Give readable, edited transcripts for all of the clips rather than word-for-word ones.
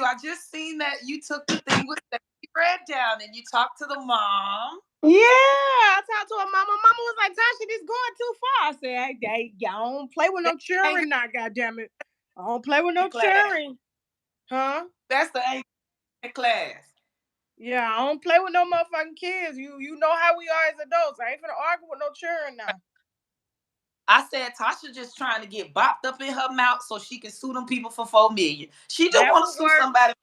you. I just seen that you took the thing with the red down and you talked to the mom. Yeah, I talked to her mama. Mama was like, Tasha, this going too far. I said, hey, I don't play with no children now, goddammit. I don't play with no children. Huh? That's the class. Yeah, I don't play with no motherfucking kids. You know how we are as adults. I ain't finna argue with no children now. I said Tasha just trying to get bopped up in her mouth so she can sue them people for $4 million. She just want to sue somebody.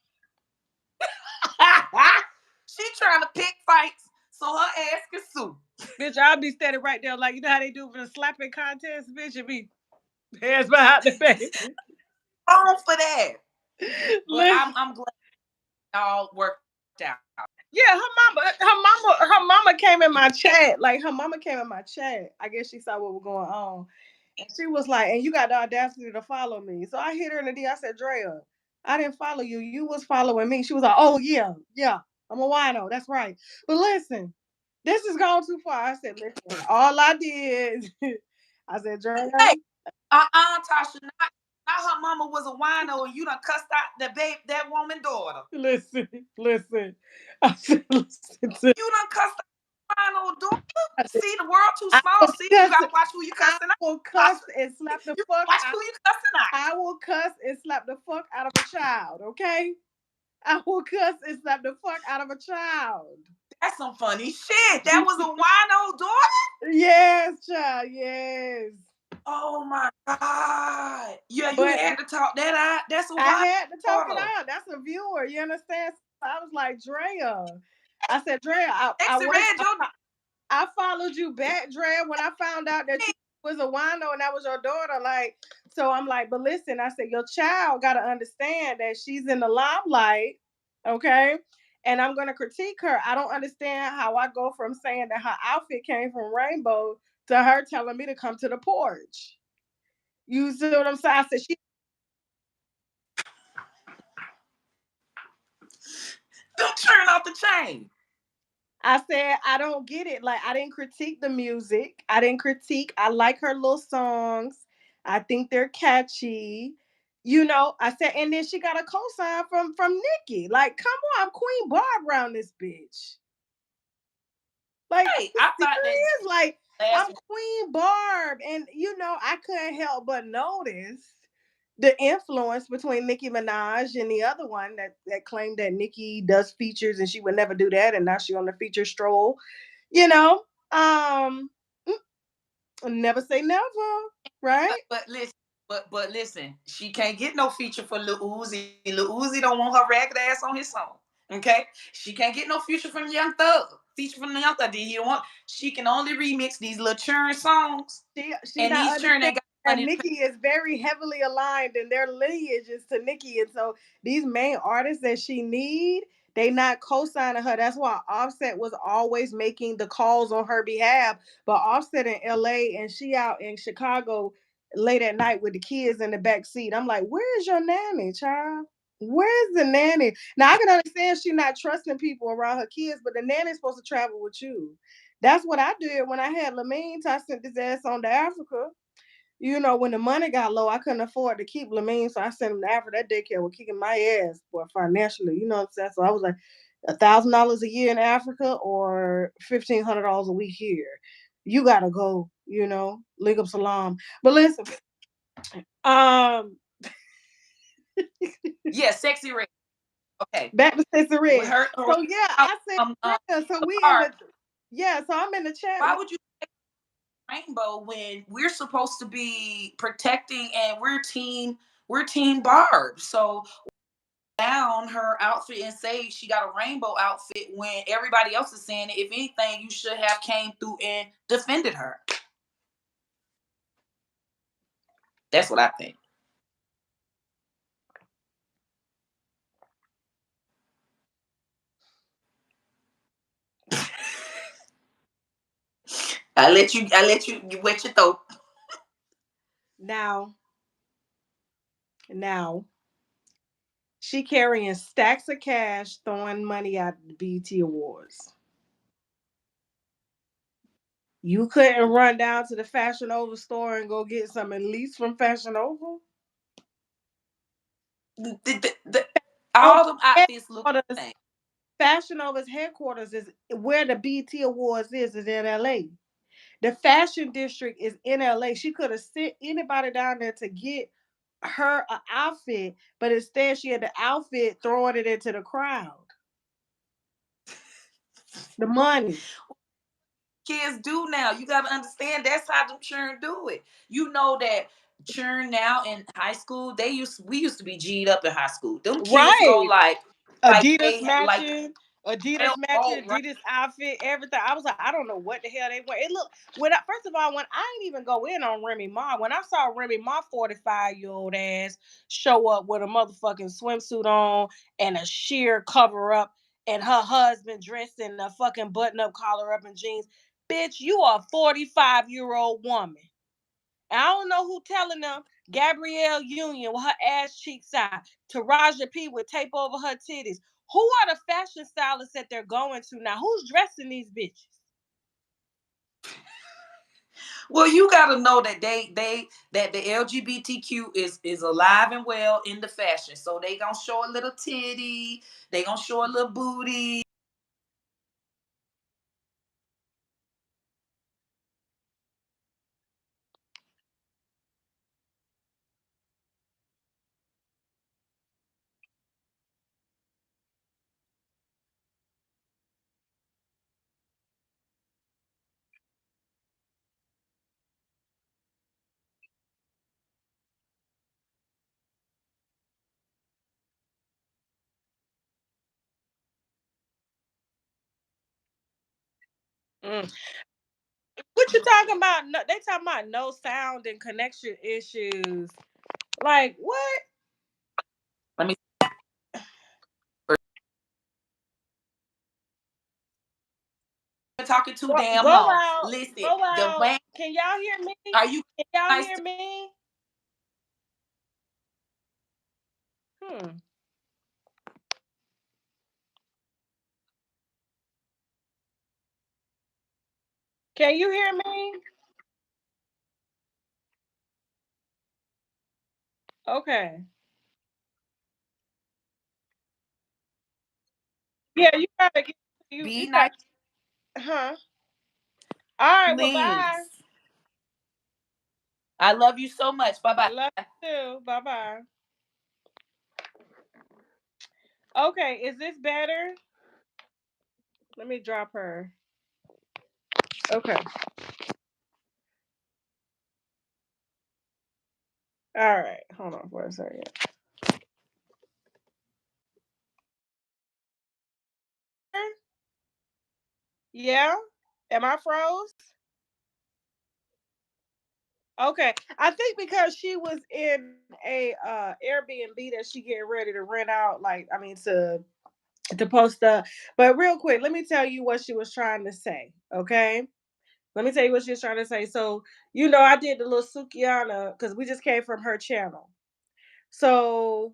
She trying to pick fights so her ass can sue. Bitch, I'll be standing right there like, you know how they do for the slapping contest, bitch, and be hands behind the face. Wrong for that. But I'm glad y'all worked out. Yeah, her mama came in my chat. Like, her mama came in my chat. I guess she saw what was going on. And she was like, and you got the audacity to follow me. So I hit her in the D. I said, Drea, I didn't follow you. You was following me. She was like, oh, yeah. I'm a wino. That's right. But listen, this is going too far. I said, listen, all I did, I said, Drea. Hey, Tasha, not her mama was a wino and you done cussed out that woman daughter. Listen. I said, listen to you done cussed out wino daughter. See, the world too small. See, you gotta watch who you cussing out. I will cuss and slap the fuck watch who you cussing out. I will cuss and slap the fuck out of a child, okay? I will cuss and slap the fuck out of a child. That's some funny shit. That was a wino daughter? Yes, child, yes. Oh my God. Yeah, you had to talk that out. That's a wino. I had to talk it out. That's a viewer. You understand? So I was like, Drea. I said, Drea, I followed you back, Drea, when I found out that you was a wino and that was your daughter. Like, so I'm like, but listen, I said, your child got to understand that she's in the limelight, okay? And I'm going to critique her. I don't understand how I go from saying that her outfit came from Rainbow to her telling me to come to the porch. You see what I'm saying? I said, don't turn off the chain. I said, I don't get it. Like, I didn't critique the music. I like her little songs. I think they're catchy. You know, I said, and then she got a cosign from Nikki. Like, come on, I'm Queen Barb around this bitch. Like, hey, I thought that like I'm Queen Barb, and you know, I couldn't help but notice the influence between Nicki Minaj and the other one that claimed that Nicki does features and she would never do that, and now she on the feature stroll. You know, never say never, right? But listen, she can't get no feature for Lil Uzi. Lil Uzi don't want her ragged ass on his song. Okay, she can't get no feature from Young Thug. Feature from the Young Thug. He don't want. She can only remix these little churn songs. She and these churn ain't got. And Nicki is very heavily aligned, and their lineage is to Nicki, and so these main artists that she need, they not co-signing her. That's why Offset was always making the calls on her behalf. But Offset in LA and she out in Chicago late at night with the kids in the back seat. I'm like, where's your nanny, child? Where's the nanny? Now I can understand she not trusting people around her kids, but the nanny's supposed to travel with you. That's what I did when I had Lamine. I sent his ass on to Africa. You know, when the money got low, I couldn't afford to keep Lamine, so I sent him to Africa. That daycare was kicking my ass, boy, financially. You know what I'm saying? So I was like, $1,000 a year in Africa or $1,500 a week here. You gotta go. You know, link up salam. But listen, yeah, Sexy Red. Okay, back to Sexy Red. So yeah, I said, so we in the so I'm in the chat. Why would you Rainbow when we're supposed to be protecting and we're team Barb? So down her outfit and say she got a rainbow outfit when everybody else is saying it. If anything, you should have came through and defended her. That's what I think. I let you wet your throat. Now, she carrying stacks of cash, throwing money at the BET Awards. You couldn't run down to the Fashion Over store and go get some at least from Fashion Over? All them outfits look the same. Fashion Nova's headquarters is where the BT Awards is in LA. The fashion district is in LA. She could have sent anybody down there to get her an outfit, but instead she had the outfit throwing it into the crowd. The money. Kids do now. You got to understand that's how them churn do it. You know that churn now in high school, we used to be G'd up in high school. Them kids go Right. like Adidas they like matching, right. Adidas outfit, everything. I was like, I don't know what the hell they wear. It look first of all, when I didn't even go in on Remy Ma, when I saw Remy Ma 45-year-old ass show up with a motherfucking swimsuit on and a sheer cover up, and her husband dressed in a fucking button up collar up and jeans, bitch, you are a 45-year-old woman. And I don't know who telling them. Gabrielle Union with her ass cheeks out. Taraja P with tape over her titties. Who are the fashion stylists that they're going to now? Who's dressing these bitches? Well, you got to know that that the LGBTQ is alive and well in the fashion. So they gonna show a little titty. They gonna show a little booty. Mm. What you talking about? No, they talking about no sound and connection issues. Like what? Let me talking too damn Go long. out. Listen, Go the out. man, Can y'all hear me? are you Can y'all nice hear to me? Hmm. Can you hear me? Okay. Yeah, you gotta get you be got nice, huh. All right, well bye. please? I love you so much. Bye Love bye. you too. Bye bye. Okay, is this better? Let me drop her. Okay. All right. Hold on for a second. Yeah? Am I froze? Okay. I think because she was in a Airbnb that she getting ready to rent out, like I mean to post up. But real quick, let me tell you what she was trying to say. Okay. Let me tell you what she was trying to say. So, I did the little Sukihanna because we just came from her channel. So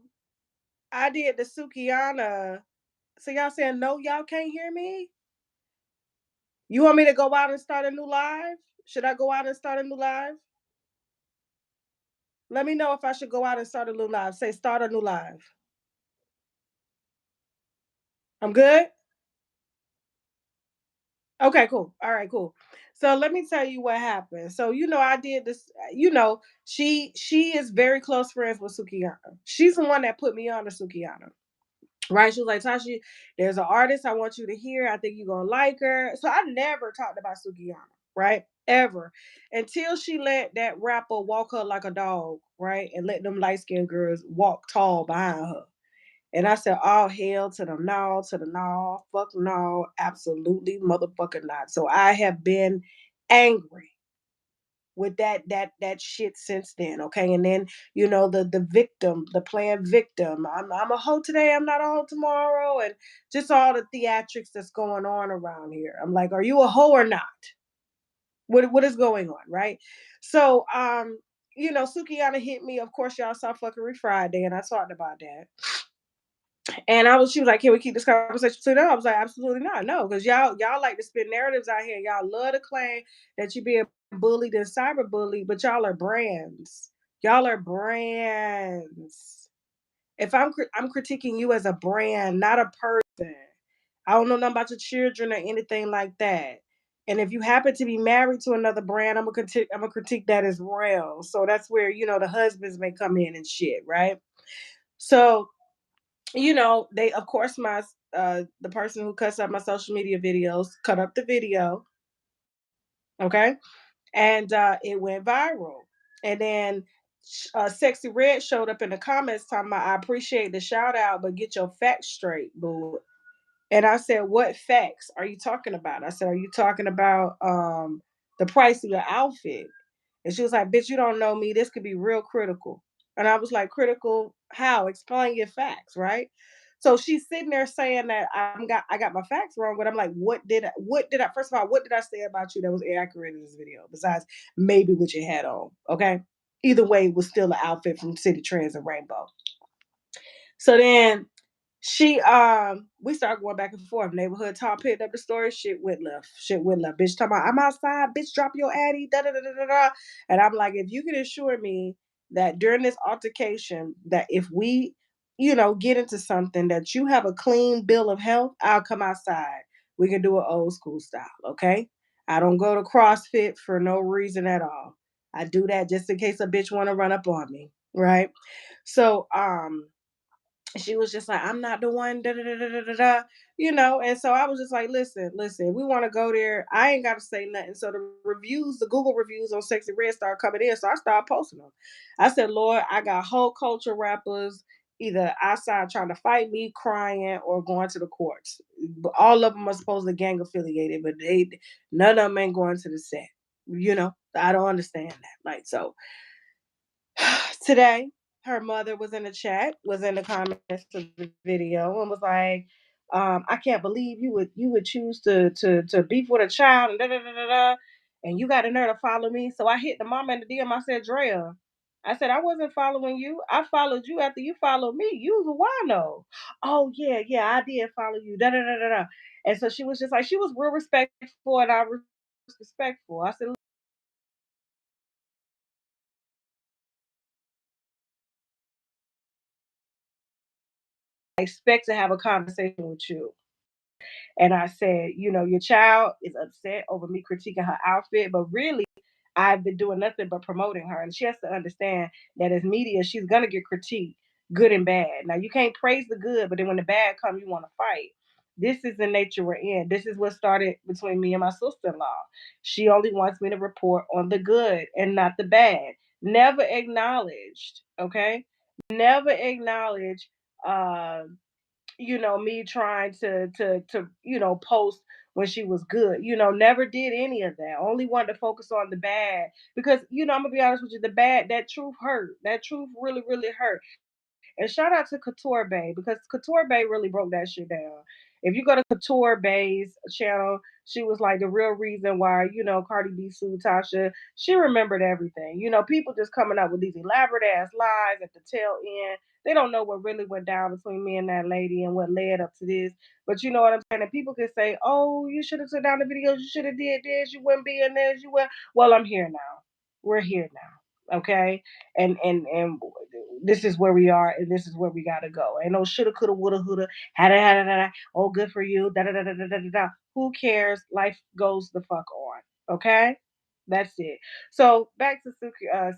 I did the Sukihanna. So y'all saying no, y'all can't hear me? You want me to go out and start a new live? Should I go out and start a new live? Let me know if I should go out and start a new live. Say start a new live. I'm good? Okay, cool. All right, cool. So let me tell you what happened. So I did this. She is very close friends with Sukihanna. She's the one that put me on to Sukihanna. Right? She was like, Tasha, there's an artist I want you to hear. I think you're gonna like her. So I never talked about Sukihanna, right? Ever. Until she let that rapper walk her like a dog, right? And let them light skinned girls walk tall behind her. And I said, all hail to the no, to the no, fuck no, absolutely motherfucking not. So I have been angry with that shit since then. Okay. And then, the victim, the playing victim. I'm a hoe today, I'm not a hoe tomorrow, and just all the theatrics that's going on around here. I'm like, are you a hoe or not? What is going on, right? So Sukiana hit me. Of course, y'all saw Fuckery Friday, and I talked about that. And she was like, "Can we keep this conversation to them?" I was like, "Absolutely not, no," because y'all like to spin narratives out here. Y'all love to claim that you're being bullied and cyber bullied, but y'all are brands. Y'all are brands. If I'm critiquing you as a brand, not a person. I don't know nothing about your children or anything like that. And if you happen to be married to another brand, I'm gonna critique that as well. So that's where the husbands may come in and shit, right? So they of course the person who cuts up my social media videos cut up the video, okay, and it went viral. And then Sexy Red showed up in the comments talking about, I appreciate the shout out, but get your facts straight, boo. And I said, what facts are you talking about? I said, are you talking about the price of your outfit? And she was like, bitch, you don't know me. This could be real critical. And I was like, critical how? Explain your facts, right? So she's sitting there saying that I got my facts wrong, but I'm like, what did I first of all, what did I say about you that was inaccurate in this video? Besides maybe what you had on. Okay. Either way, it was still an outfit from City Trends and Rainbow. So then she we started going back and forth. Neighborhood talk picked up the story. Shit went left. Shit went left. Bitch talking about I'm outside. Bitch drop your addy. Da da da da da. And I'm like, if you can assure me that during this altercation, that if we, get into something, that you have a clean bill of health, I'll come outside. We can do it old school style. Okay. I don't go to CrossFit for no reason at all. I do that just in case a bitch want to run up on me. Right. So she was just like, I'm not the one, da da da da da da, And so I was just like, listen, we want to go there. I ain't got to say nothing. So the Google reviews on Sexy Red started coming in. So I started posting them. I said, Lord, I got whole culture rappers either outside trying to fight me, crying, or going to the courts. All of them are supposed to gang affiliated, but none of them ain't going to the set. I don't understand that. Like, so today, her mother was in the chat, was in the comments to the video, and was like, "I can't believe you would choose to beef with a child and da da da da da, and you got the nerve to follow me." So I hit the mama in the DM. I said, "Drea, I said I wasn't following you. I followed you after you followed me. You was a wino." Oh yeah, I did follow you. Da da da da da. And so she was just like, she was real respectful, and I was respectful. I said, I expect to have a conversation with you. And I said, your child is upset over me critiquing her outfit, but really, I've been doing nothing but promoting her. And she has to understand that as media, she's going to get critiqued, good and bad. Now, you can't praise the good, but then when the bad comes, you want to fight. This is the nature we're in. This is what started between me and my sister in law. She only wants me to report on the good and not the bad. Never acknowledged, okay? Never acknowledged uh, me trying to post when she was good. Never did any of that. Only wanted to focus on the bad because I'm gonna be honest with you, the bad, that truth hurt. That truth really, really hurt. And shout out to Couture Bay because Couture Bay really broke that shit down. If you go to Couture Bay's channel, she was like the real reason why, Cardi B sued Tasha. She remembered everything. People just coming up with these elaborate ass lies at the tail end. They don't know what really went down between me and that lady and what led up to this. But you know what I'm saying? And people can say, oh, you should have took down the videos. You should have did this. You wouldn't be in this. You would. Well, I'm here now. We're here now. Okay. And this is where we are, and this is where we gotta go. Ain't no shoulda, coulda, woulda, woulda, had. Oh, good for you. Da da da da da da da. Who cares? Life goes the fuck on. Okay, that's it. So back to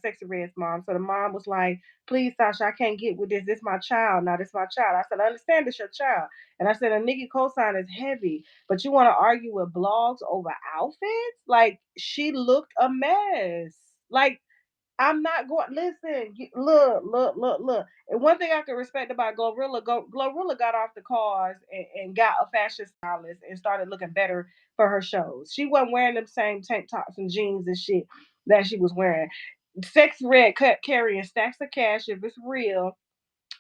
Sexy Red's mom. So the mom was like, "Please, Tasha, I can't get with this. This my child. Now this my child." I said, "I understand this your child." And I said, "A Nikki cosign is heavy, but you want to argue with blogs over outfits? Like she looked a mess. Like." I'm not going. Listen, look. And one thing I can respect about Glorilla got off the cars and got a fashion stylist and started looking better for her shows. She wasn't wearing them same tank tops and jeans and shit that she was wearing. Sex Red cut carrying stacks of cash if it's real,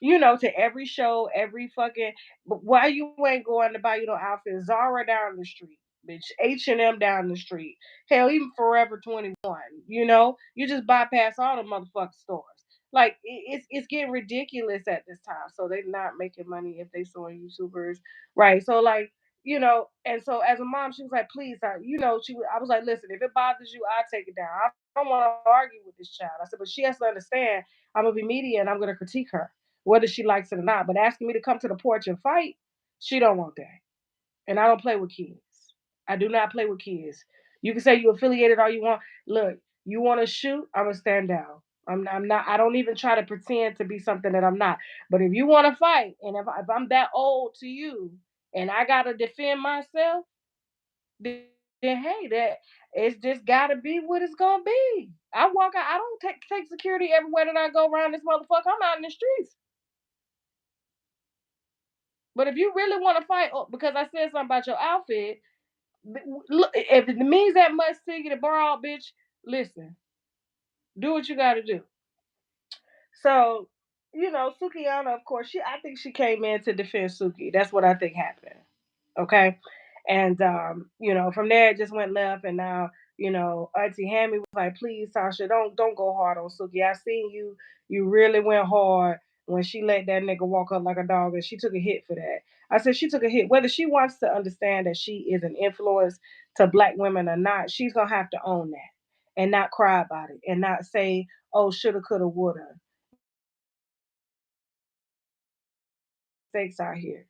to every show, every fucking. But why you ain't going to buy outfit? Zara down the street, bitch. H&M down the street. Hell, even Forever 21. You just bypass all the motherfucking stores. Like it's getting ridiculous at this time. So they're not making money if they suing YouTubers, right? So like. And so as a mom, she was like, please, I was like, listen, if it bothers you, I'll take it down. I don't want to argue with this child. I said, but she has to understand I'm gonna be media and I'm gonna critique her. whether she likes it or not. But asking me to come to the porch and fight, she don't want that. And I don't play with kids. I do not play with kids. You can say you affiliated all you want. Look, you want to shoot, I'm gonna stand down. I'm not. I don't even try to pretend to be something that I'm not. But if you want to fight, and if I'm that old to you, and I gotta defend myself, then hey, that it's just gotta be what it's gonna be. I walk out. I don't take security everywhere that I go around this motherfucker. I'm out in the streets. But if you really want to fight, because I said something about your outfit, look, if it means that much to you to borrow, bitch, listen, do what you got to do. So, Sukihanna, of course, I think she came in to defend Suki. That's what I think happened. Okay. And from there it just went left, and now, Auntie Hammy was like, please, Tasha, don't go hard on Suki. I seen you really went hard when she let that nigga walk up like a dog, and she took a hit for that. I said she took a hit. Whether she wants to understand that she is an influence to black women or not, she's gonna have to own that and not cry about it and not say, oh, shoulda, coulda, woulda. Mistakes out here.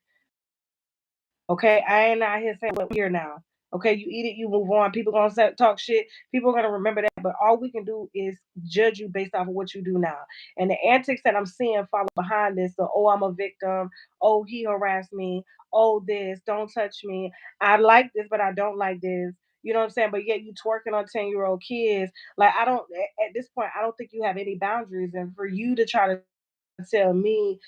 Okay, I ain't out here saying what we're here now. Okay, you eat it, you move on. People gonna talk shit. People are gonna remember that. But all we can do is judge you based off of what you do now. And the antics that I'm seeing follow behind this, the oh, I'm a victim, oh, he harassed me, oh, this, don't touch me. I like this, but I don't like this. You know what I'm saying? But yet you twerking on 10-year-old kids. Like, I don't at this point, I don't think you have any boundaries. And for you to try to tell me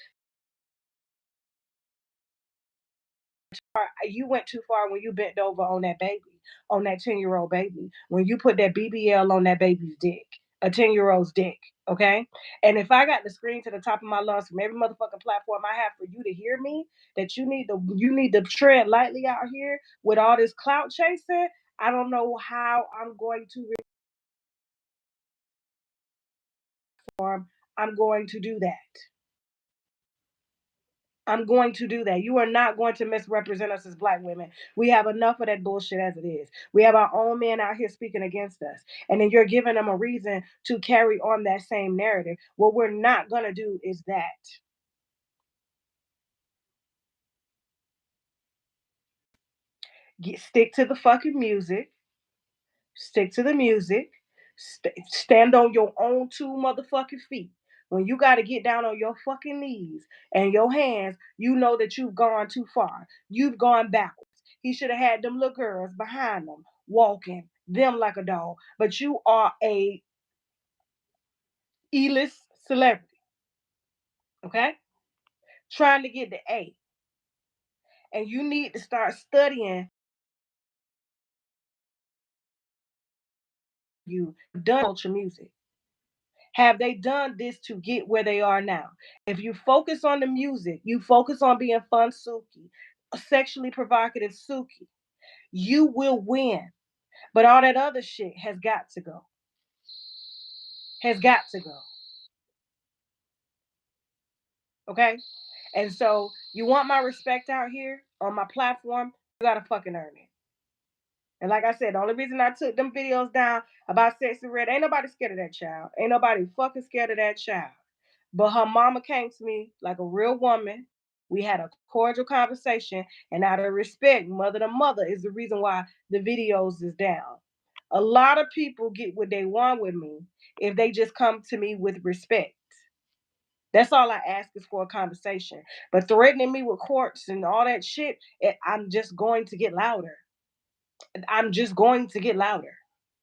you went too far when you bent over on that baby, on that 10-year-old baby, when you put that BBL on that baby's dick, a 10-year-old's dick. Okay. And if I got the screen to the top of my lungs from every motherfucking platform I have for you to hear me, that you need to tread lightly out here with all this clout chasing, I don't know how I'm going to reform. I'm going to do that. I'm going to do that. You are not going to misrepresent us as black women. We have enough of that bullshit as it is. We have our own men out here speaking against us. And then you're giving them a reason to carry on that same narrative. What we're not going to do is that. Stick to the fucking music. Stick to the music. Stand on your own two motherfucking feet. When you got to get down on your fucking knees and your hands, you know that you've gone too far. You've gone backwards. He should have had them little girls behind them, walking them like a dog. But you are a E-list celebrity, okay? Trying to get the A. And you need to start studying you done culture music. Have they done this to get where they are now? If you focus on the music, you focus on being fun Suki, sexually provocative Suki, you will win. But all that other shit has got to go. Has got to go. Okay? And so you want my respect out here on my platform, you gotta fucking earn it. And like I said, the only reason I took them videos down about Sexy Red, ain't nobody scared of that child. Ain't nobody fucking scared of that child. But her mama came to me like a real woman. We had a cordial conversation, and out of respect, mother to mother is the reason why the videos is down. A lot of people get what they want with me if they just come to me with respect. That's all I ask is for a conversation. But threatening me with courts and all that shit, I'm just going to get louder. I'm just going to get louder.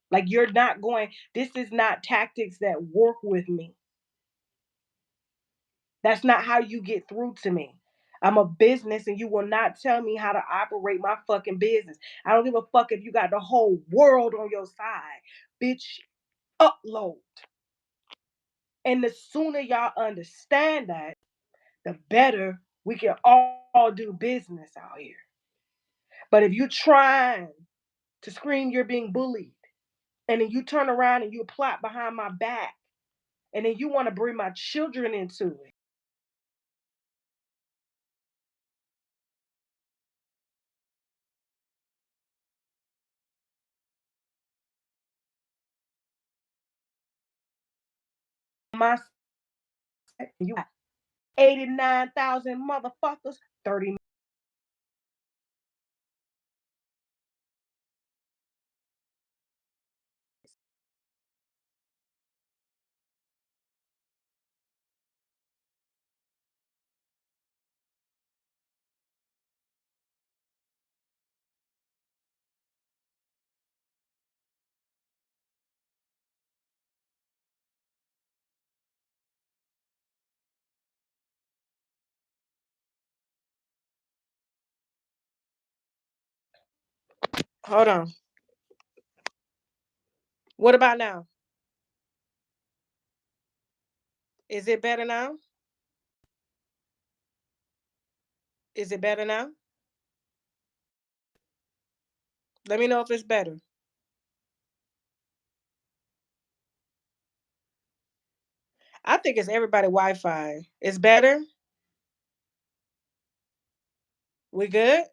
Like, you're not going, this is not tactics that work with me. That's not how you get through to me. I'm a business and you will not tell me how to operate my fucking business. I don't give a fuck if you got the whole world on your side. Bitch, upload. And the sooner y'all understand that, the better we can all do business out here. But if you trying to scream you're being bullied, and then you turn around and you plot behind my back, and then you want to bring my children into it, my you 89,000 motherfuckers, 30. Hold on. What about now? Is it better now? Is it better now? Let me know if it's better. I think it's everybody Wi-Fi. It's better? We good?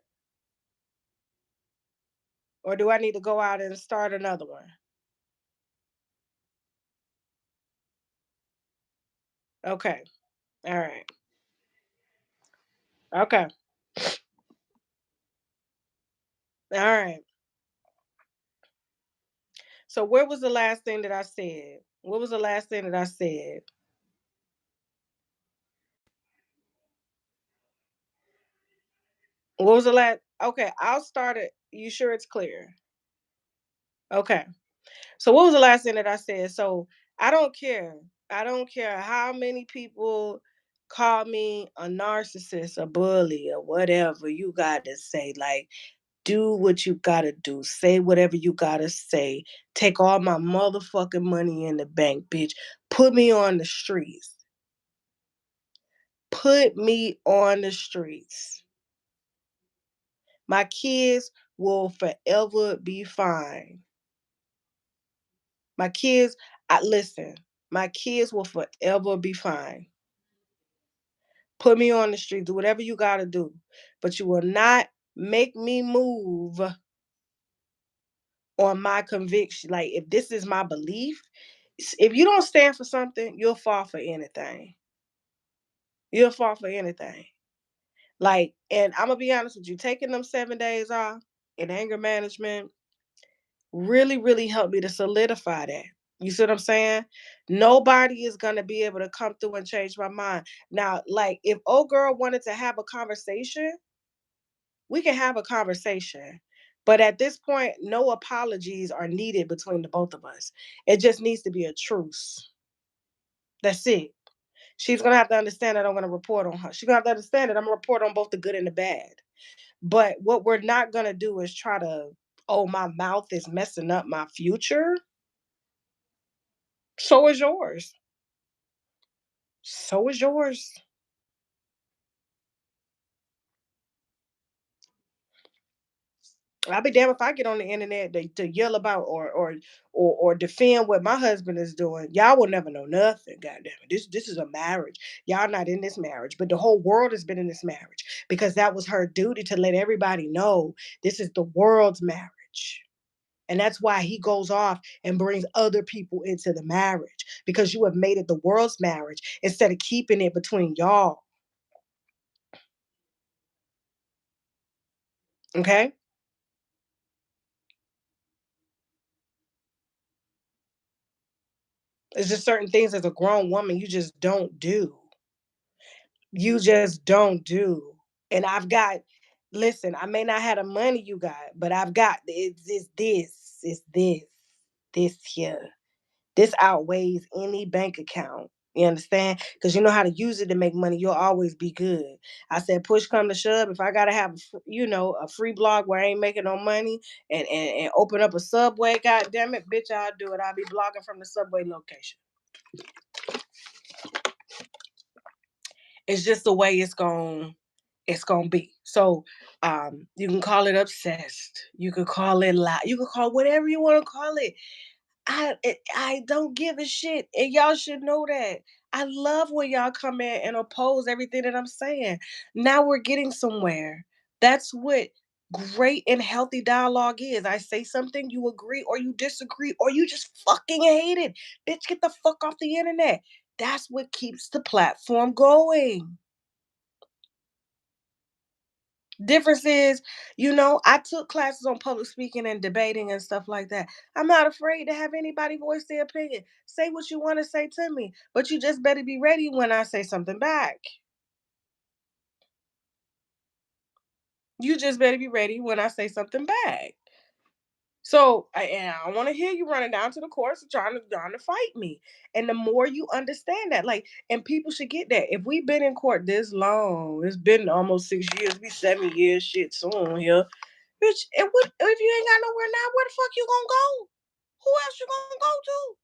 Or do I need to go out and start another one? Okay. All right. Okay. All right. So where was the last thing that I said? What was the last thing that I said? What was the last? Okay, I'll start it. You sure it's clear? Okay. So what was the last thing that I said? So I don't care. I don't care how many people call me a narcissist, a bully, or whatever you got to say. Like, do what you gotta do. Say whatever you gotta say. Take all my motherfucking money in the bank, bitch. Put me on the streets. Put me on the streets. My kids will forever be fine. My kids, I listen, my kids will forever be fine. Put me on the street, do whatever you gotta do. But you will not make me move on my conviction. Like, if this is my belief, if you don't stand for something, you'll fall for anything. You'll fall for anything. Like, and I'm gonna be honest with you, taking them 7 days off in anger management really, really helped me to solidify that. You see what I'm saying? Nobody is gonna be able to come through and change my mind. Now, like, if old girl wanted to have a conversation, we can have a conversation. But at this point, no apologies are needed between the both of us. It just needs to be a truce. That's it. She's gonna have to understand that I'm gonna report on her. She's gonna have to understand that I'm gonna report on both the good and the bad. But what we're not gonna do is try to, oh, my mouth is messing up my future. So is yours. So is yours. I'll be damned if I get on the internet to yell about or defend what my husband is doing. Y'all will never know nothing. God damn it. This is a marriage. Y'all not in this marriage, but the whole world has been in this marriage because that was her duty to let everybody know this is the world's marriage. And that's why he goes off and brings other people into the marriage because you have made it the world's marriage instead of keeping it between y'all. Okay? It's just certain things as a grown woman you just don't do. You just don't do. And I've got, listen, I may not have the money you got, but I've got this here. This outweighs any bank account. You understand? Because you know how to use it to make money. You'll always be good. I said, push come to shove. If I gotta have, a free blog where I ain't making no money and open up a subway, god damn it, bitch, I'll do it. I'll be blogging from the subway location. It's just the way it's gonna be. So you can call it obsessed. You can call it lie. You can call whatever you want to call it. I don't give a shit, and y'all should know that. I love when y'all come in and oppose everything that I'm saying. Now we're getting somewhere. That's what great and healthy dialogue is. I say something, you agree or you disagree, or you just fucking hate it. Bitch, get the fuck off the internet. That's what keeps the platform going. Difference is, I took classes on public speaking and debating and stuff like that. I'm not afraid to have anybody voice their opinion. Say what you want to say to me, but you just better be ready when I say something back. You just better be ready when I say something back. So I want to hear you running down to the courts and trying to fight me. And the more you understand that, like, and people should get that. If we've been in court this long, it's been almost 6 years, be 7 years, shit soon here. Bitch, if you ain't got nowhere now, where the fuck you gonna go? Who else you gonna go to?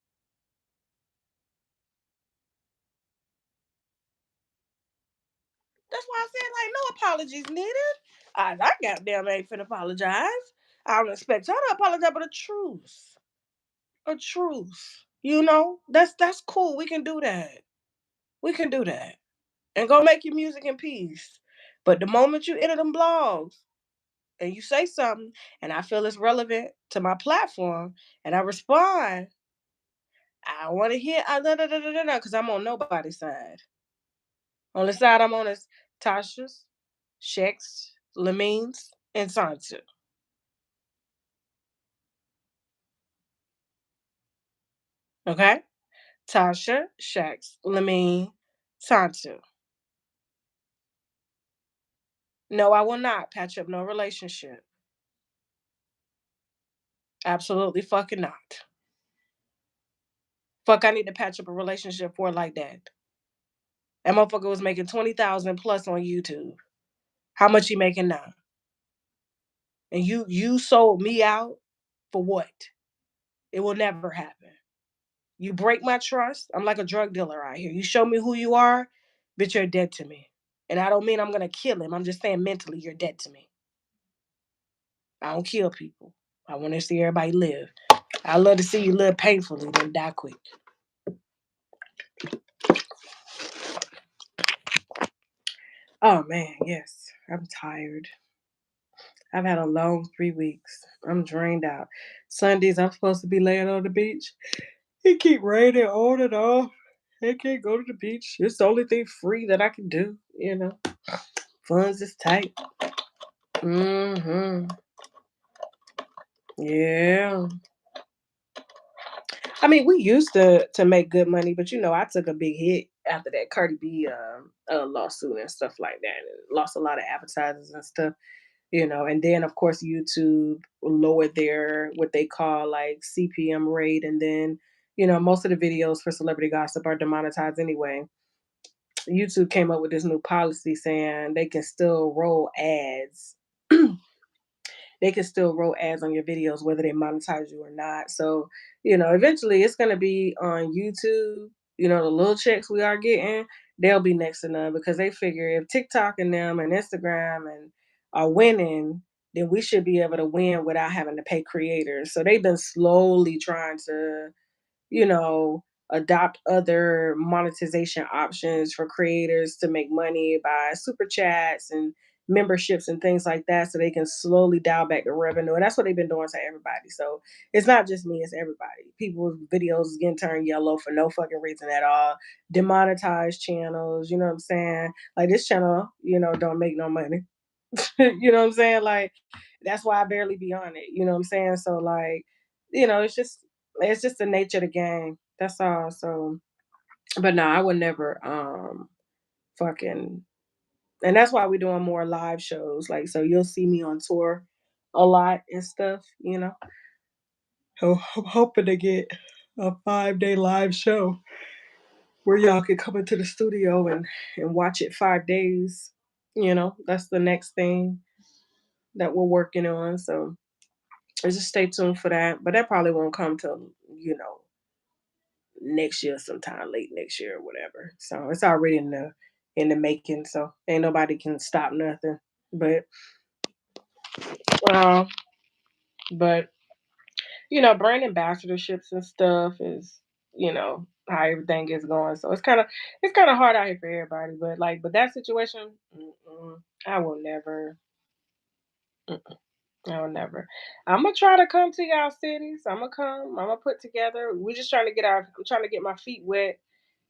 That's why I said, like, no apologies needed. I goddamn ain't finna apologize. I don't expect y'all to apologize, but a truce. A truce. That's cool. We can do that. We can do that. And go make your music in peace. But the moment you enter them blogs and you say something and I feel it's relevant to my platform and I respond, I want to hear because I'm on nobody's side. On the side I'm on is Tasha's, Shek's, Lamine's, and Sansu. Okay? Tasha, Shek's, Lamine, Sansu. No, I will not patch up no relationship. Absolutely fucking not. Fuck, I need to patch up a relationship for like that. That motherfucker was making 20,000 plus on YouTube. How much he making now? And you sold me out for what? It will never happen. You break my trust. I'm like a drug dealer out here. You show me who you are, bitch, you're dead to me. And I don't mean I'm gonna kill him. I'm just saying mentally you're dead to me. I don't kill people. I want to see everybody live. I love to see you live painfully than die quick. Oh man, yes. I'm tired. I've had a long 3 weeks. I'm drained out. Sundays I'm supposed to be laying on the beach. It keep raining on and off. I can't go to the beach. It's the only thing free that I can do. Funds is tight. Mm-hmm. Yeah. I mean, we used to make good money, but I took a big hit after that Cardi B lawsuit and stuff like that. And lost a lot of advertisers and stuff. And then of course YouTube lowered their what they call like CPM rate, and then most of the videos for celebrity gossip are demonetized anyway. YouTube came up with this new policy saying they can still roll ads. They can still roll ads on your videos whether they monetize you or not. So, eventually it's gonna be on YouTube. The little checks we are getting, they'll be next to none because they figure if TikTok and them and Instagram and are winning, then we should be able to win without having to pay creators. So they've been slowly trying to you know, adopt other monetization options for creators to make money by super chats and memberships and things like that so they can slowly dial back the revenue. And that's what they've been doing to everybody. So it's not just me, it's everybody. People's videos is getting turned yellow for no fucking reason at all. Demonetized channels, you know what I'm saying? Like this channel, don't make no money. You know what I'm saying? Like that's why I barely be on it. You know what I'm saying? So like, it's just the nature of the game. That's all. So but no, I would never fucking and that's why we're doing more live shows. Like so you'll see me on tour a lot and stuff. So I'm hoping to get a 5-day live show where y'all can come into the studio and watch it 5 days. That's the next thing that we're working on. So just stay tuned for that. But that probably won't come till, next year sometime, late next year or whatever. So it's already in the making. So ain't nobody can stop nothing. But uh, but brand ambassadorships and stuff is, how everything is going. So it's kind of hard out here for everybody. But that situation, I will never. I will never. I'm gonna try to come to y'all cities. I'm gonna come. I'm gonna put together. We're just trying to get our. I'm trying to get my feet wet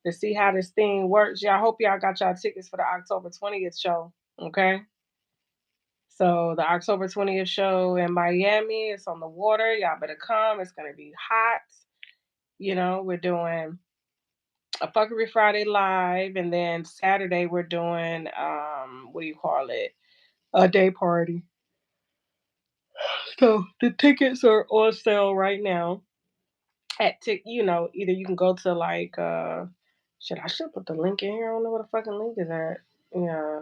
to see how this thing works. Y'all hope y'all got y'all tickets for the October 20th show. Okay. So the October 20th show in Miami, it's on the water. Y'all better come. It's gonna be hot. We're doing a Fuckery Friday live, and then Saturday we're doing what do you call it? A day party. So the tickets are on sale right now. Either you can go to like I should put the link in here. I don't know what the fucking link is at. Yeah.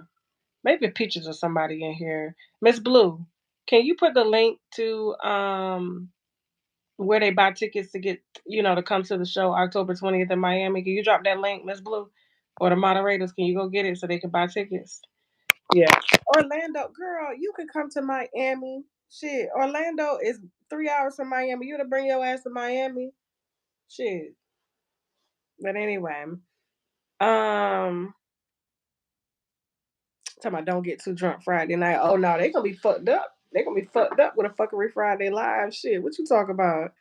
Maybe pictures of somebody in here. Miss Blue, can you put the link to where they buy tickets to get to come to the show October 20th in Miami? Can you drop that link, Miss Blue? Or the moderators, can you go get it so they can buy tickets? Yeah. Orlando, girl, you can come to Miami. Shit. Orlando is 3 hours from Miami. You to bring your ass to Miami. Shit. But anyway. Um Talking about don't get too drunk Friday night. Oh no, they gonna be fucked up. They gonna be fucked up with a fuckery Friday live. Shit, what you talking about?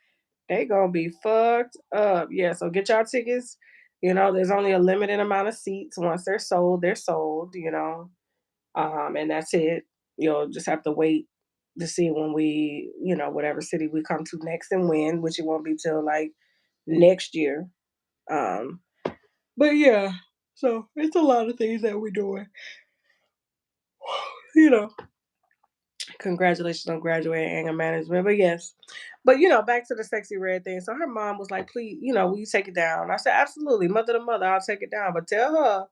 They gonna be fucked up. Yeah, so get y'all tickets. There's only a limited amount of seats. Once they're sold, they're sold. And that's it. You'll just have to wait to see when we, whatever city we come to next and when, which it won't be till like next year. Um, but yeah, so it's a lot of things that we're doing. You know, Congratulations on graduating anger management. But yes. But back to the sexy red thing. So her mom was like, please, will you take it down? I said, absolutely, mother to mother, I'll take it down. But tell her,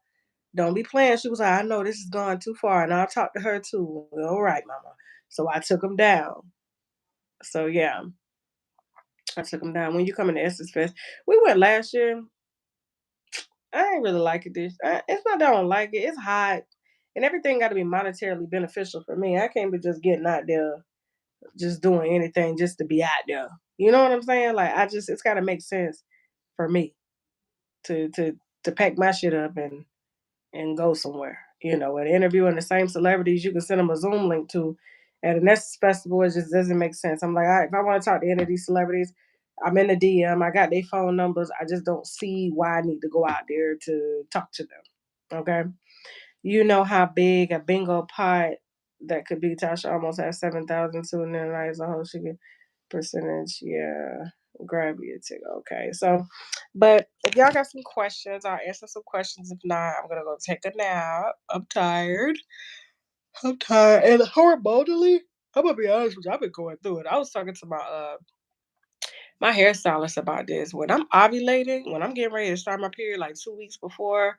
don't be playing. She was like, I know this is going too far. And I'll talk to her too. All right, mama. So I took them down. So yeah, I took them down. When you come in the Essence Fest, we went last year. I ain't really like it this. It's not that I don't like it. It's hot. And everything got to be monetarily beneficial for me. I can't be just getting out there just doing anything just to be out there. You know what I'm saying? Like it's gotta make sense for me to pack my shit up and go somewhere. And interviewing the same celebrities you can send them a Zoom link to at a Nexus festival, it just doesn't make sense. I'm like, all right, if I want to talk to any of these celebrities, I'm in the DM, I got their phone numbers. I just don't see why I need to go out there to talk to them. Okay. You know how big a bingo pot that could be. Tasha almost has 7,000 to and then as a whole she can percentage. Yeah. Grab your ticket. Okay. So, but if y'all got some questions, I'll answer some questions. If not, I'm going to go take a nap. I'm tired. I'm tired. And hormonally, I'm going to be honest with you, I've been going through it. I was talking to my hairstylist about this. When I'm ovulating, when I'm getting ready to start my period like 2 weeks before,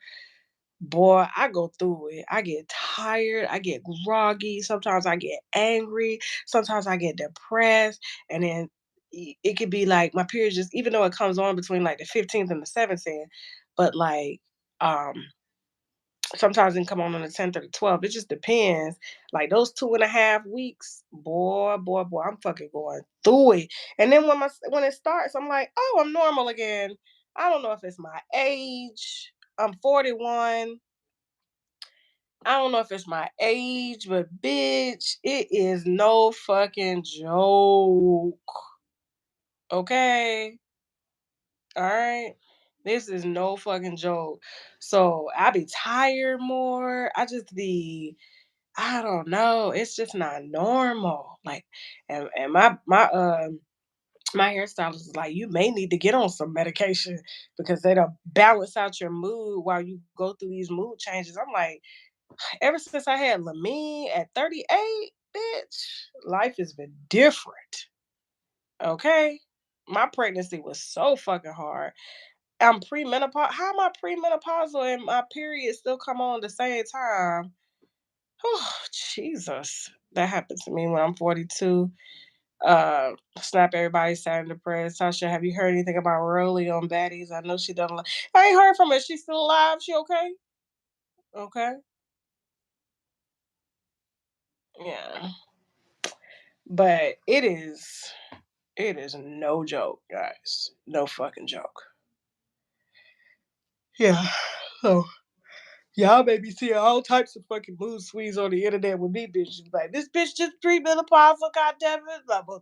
boy, I go through it. I get tired. I get groggy. Sometimes I get angry. Sometimes I get depressed. And then it could be like my period just, even though it comes on between like the 15th and the 17th, but like, um, sometimes it can come on the 10th or the 12th. It just depends. Like those 2.5 weeks, boy, I'm fucking going through it. And then when it starts, I'm like, oh, I'm normal again. I don't know if it's my age. I'm 41. I don't know if it's my age, but bitch, it is no fucking joke. Okay? All right? This is no fucking joke. So I be tired more. I don't know. It's just not normal. Like, and my hairstylist is like, you may need to get on some medication because they don't balance out your mood while you go through these mood changes. I'm like, ever since I had Lamine at 38, bitch, life has been different. Okay? My pregnancy was so fucking hard. I'm premenopause. How am I premenopausal and my period still come on the same time? Oh, Jesus. That happened to me when I'm 42. Snap everybody sad and depressed. Tasha, have you heard anything about Rolly on Baddies? I know she doesn't. I ain't heard from her. She's still alive. She okay? Okay. Yeah. But it is no joke, guys. No fucking joke. Yeah. So y'all may be seeing all types of fucking mood swings on the internet with me, bitches. Like, this bitch just premenopausal, goddamn it. Blah, blah.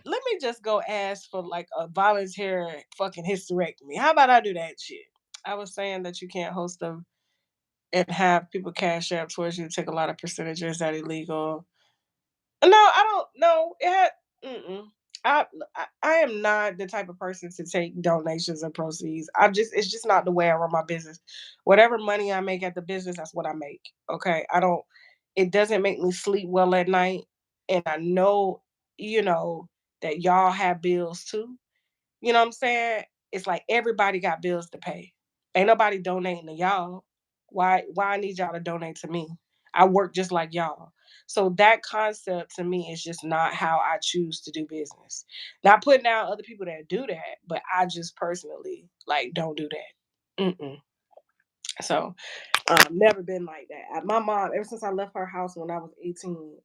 Let me just go ask for like a voluntary fucking hysterectomy. How about I do that shit? I was saying that you can't host them and have people cash out towards you, take a lot of percentages. That illegal? No, I don't know. It had. Mm-mm. I am not the type of person to take donations and proceeds. It's just not the way I run my business. Whatever money I make at the business, that's what I make. Okay. I don't, it doesn't make me sleep well at night. And I know, you know, that y'all have bills too. You know what I'm saying? It's like everybody got bills to pay. Ain't nobody donating to y'all. Why I need y'all to donate to me? I work just like y'all. So that concept to me is just not how I choose to do business. Not putting down other people that do that, but I just personally like don't do that. Mm-mm. So never been like that. My mom, ever since I left her house when I was 18,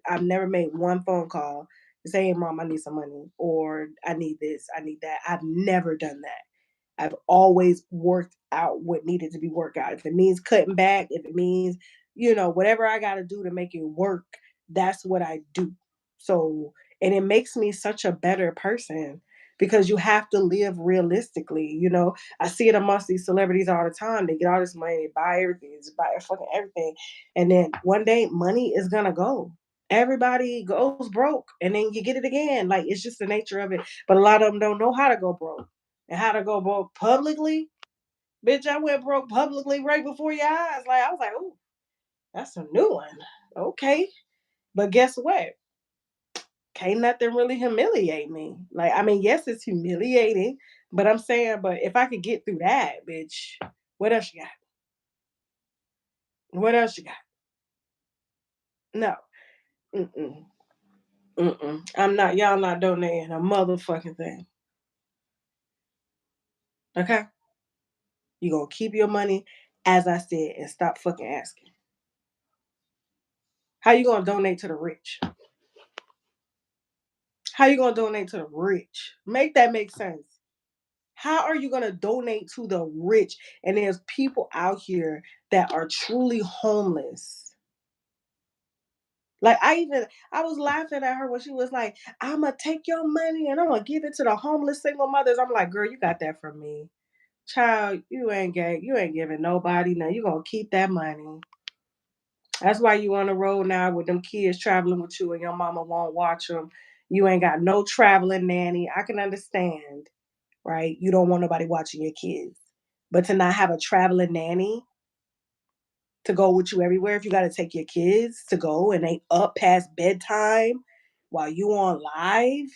I've never made one phone call to say, "Hey, mom, I need some money," or "I need this, I need that." I've never done that. I've always worked out what needed to be worked out. If it means cutting back, if it means, whatever I got to do to make it work, that's what I do. So, and it makes me such a better person because you have to live realistically. I see it amongst these celebrities all the time. They get all this money, they buy everything, just buy fucking everything. And then one day money is going to go. Everybody goes broke and then you get it again. Like it's just the nature of it. But a lot of them don't know how to go broke and how to go broke publicly. Bitch, I went broke publicly right before your eyes. Like I was like, "Ooh, that's a new one." Okay. But guess what? Can't nothing really humiliate me. Like, I mean, yes, it's humiliating, but I'm saying, but if I could get through that, bitch, what else you got? What else you got? No. Mm-mm. Mm-mm. Y'all not donating a motherfucking thing. Okay? You gonna keep your money, as I said, and stop fucking asking. How you gonna donate to the rich? How you gonna donate to the rich? Make that make sense. How are you gonna donate to the rich? And there's people out here that are truly homeless. Like I was laughing at her when she was like, "I'ma take your money and I'm gonna give it to the homeless single mothers." I'm like, "Girl, you got that from me, child. You ain't giving nobody. Now you gonna keep that money." That's why you on the road now with them kids traveling with you and your mama won't watch them. You ain't got no traveling nanny. I can understand, right? You don't want nobody watching your kids. But to not have a traveling nanny to go with you everywhere, if you got to take your kids to go and they up past bedtime while you on live,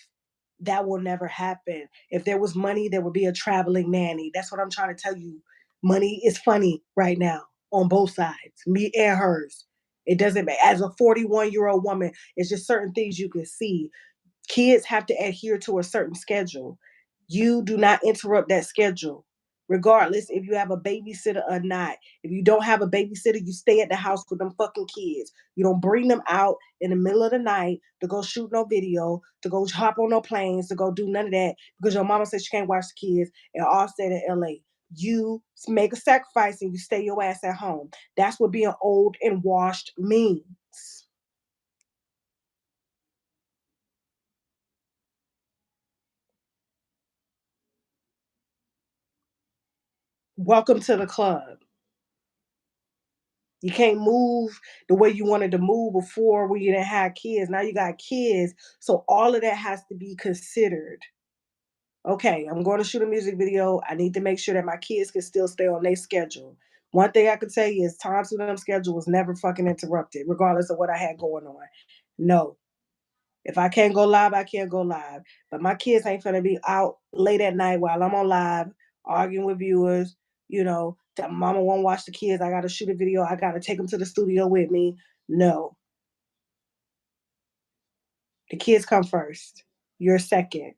that will never happen. If there was money, there would be a traveling nanny. That's what I'm trying to tell you. Money is funny right now on both sides, me and hers. It doesn't matter. As a 41-year-old woman, it's just certain things you can see. Kids have to adhere to a certain schedule. You do not interrupt that schedule, regardless if you have a babysitter or not. If you don't have a babysitter, you stay at the house with them fucking kids. You don't bring them out in the middle of the night to go shoot no video, to go hop on no planes, to go do none of that because your mama says she can't watch the kids and all stay in LA. You make a sacrifice and you stay your ass at home. That's what being old and washed means. Welcome to the club. You can't move the way you wanted to move before when you didn't have kids. Now you got kids. So all of that has to be considered. Okay, I'm going to shoot a music video. I need to make sure that my kids can still stay on their schedule. One thing I can tell you is time to them schedule was never fucking interrupted, regardless of what I had going on. No. If I can't go live, I can't go live. But my kids ain't gonna be out late at night while I'm on live arguing with viewers. That mama won't watch the kids. I gotta shoot a video. I gotta take them to the studio with me. No, the kids come first. You're second.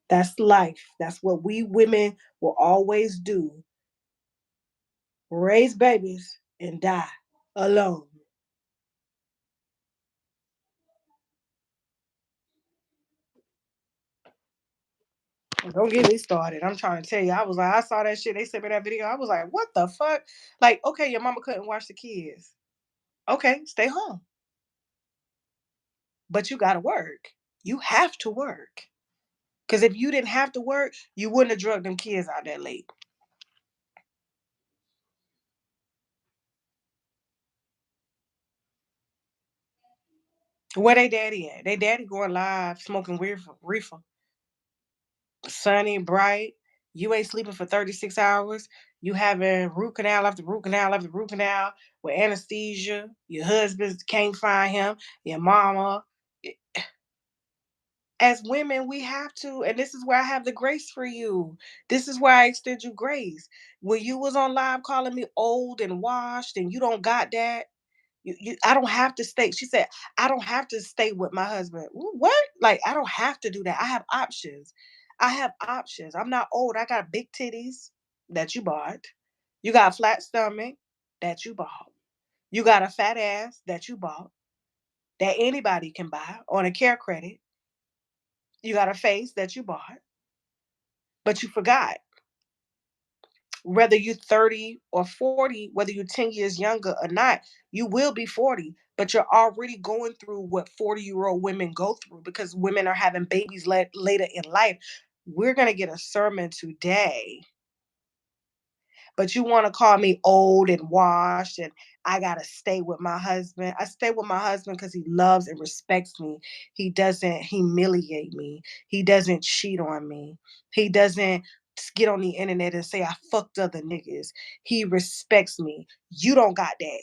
That's life. That's what we women will always do. Raise babies and die alone. Don't get me started. I'm trying to tell you. I was like, I saw that shit. They sent me that video. I was like, what the fuck? Like, okay, your mama couldn't watch the kids. Okay, stay home. But you got to work. You have to work. Because if you didn't have to work, you wouldn't have drugged them kids out that late. Where they daddy at? They daddy going live smoking reefer. Sunny, bright. You ain't sleeping for 36 hours. You having root canal after root canal after root canal with anesthesia. Your husband can't find him. Your mama. As women, we have to, and this is where I have the grace for you. This is where I extend you grace. When you was on live calling me old and washed and you don't got that, I don't have to stay. She said, I don't have to stay with my husband. What? Like, I don't have to do that. I have options. I have options. I'm not old. I got big titties that you bought. You got a flat stomach that you bought. You got a fat ass that you bought that anybody can buy on a care credit. You got a face that you bought, but you forgot whether you're 30 or 40, whether you're 10 years younger or not, you will be 40, but you're already going through what 40-year-old women go through because women are having babies later in life. We're going to get a sermon today, but you want to call me old and washed and I got to stay with my husband. I stay with my husband because he loves and respects me. He doesn't humiliate me. He doesn't cheat on me. He doesn't get on the internet and say I fucked other niggas. He respects me. You don't got that.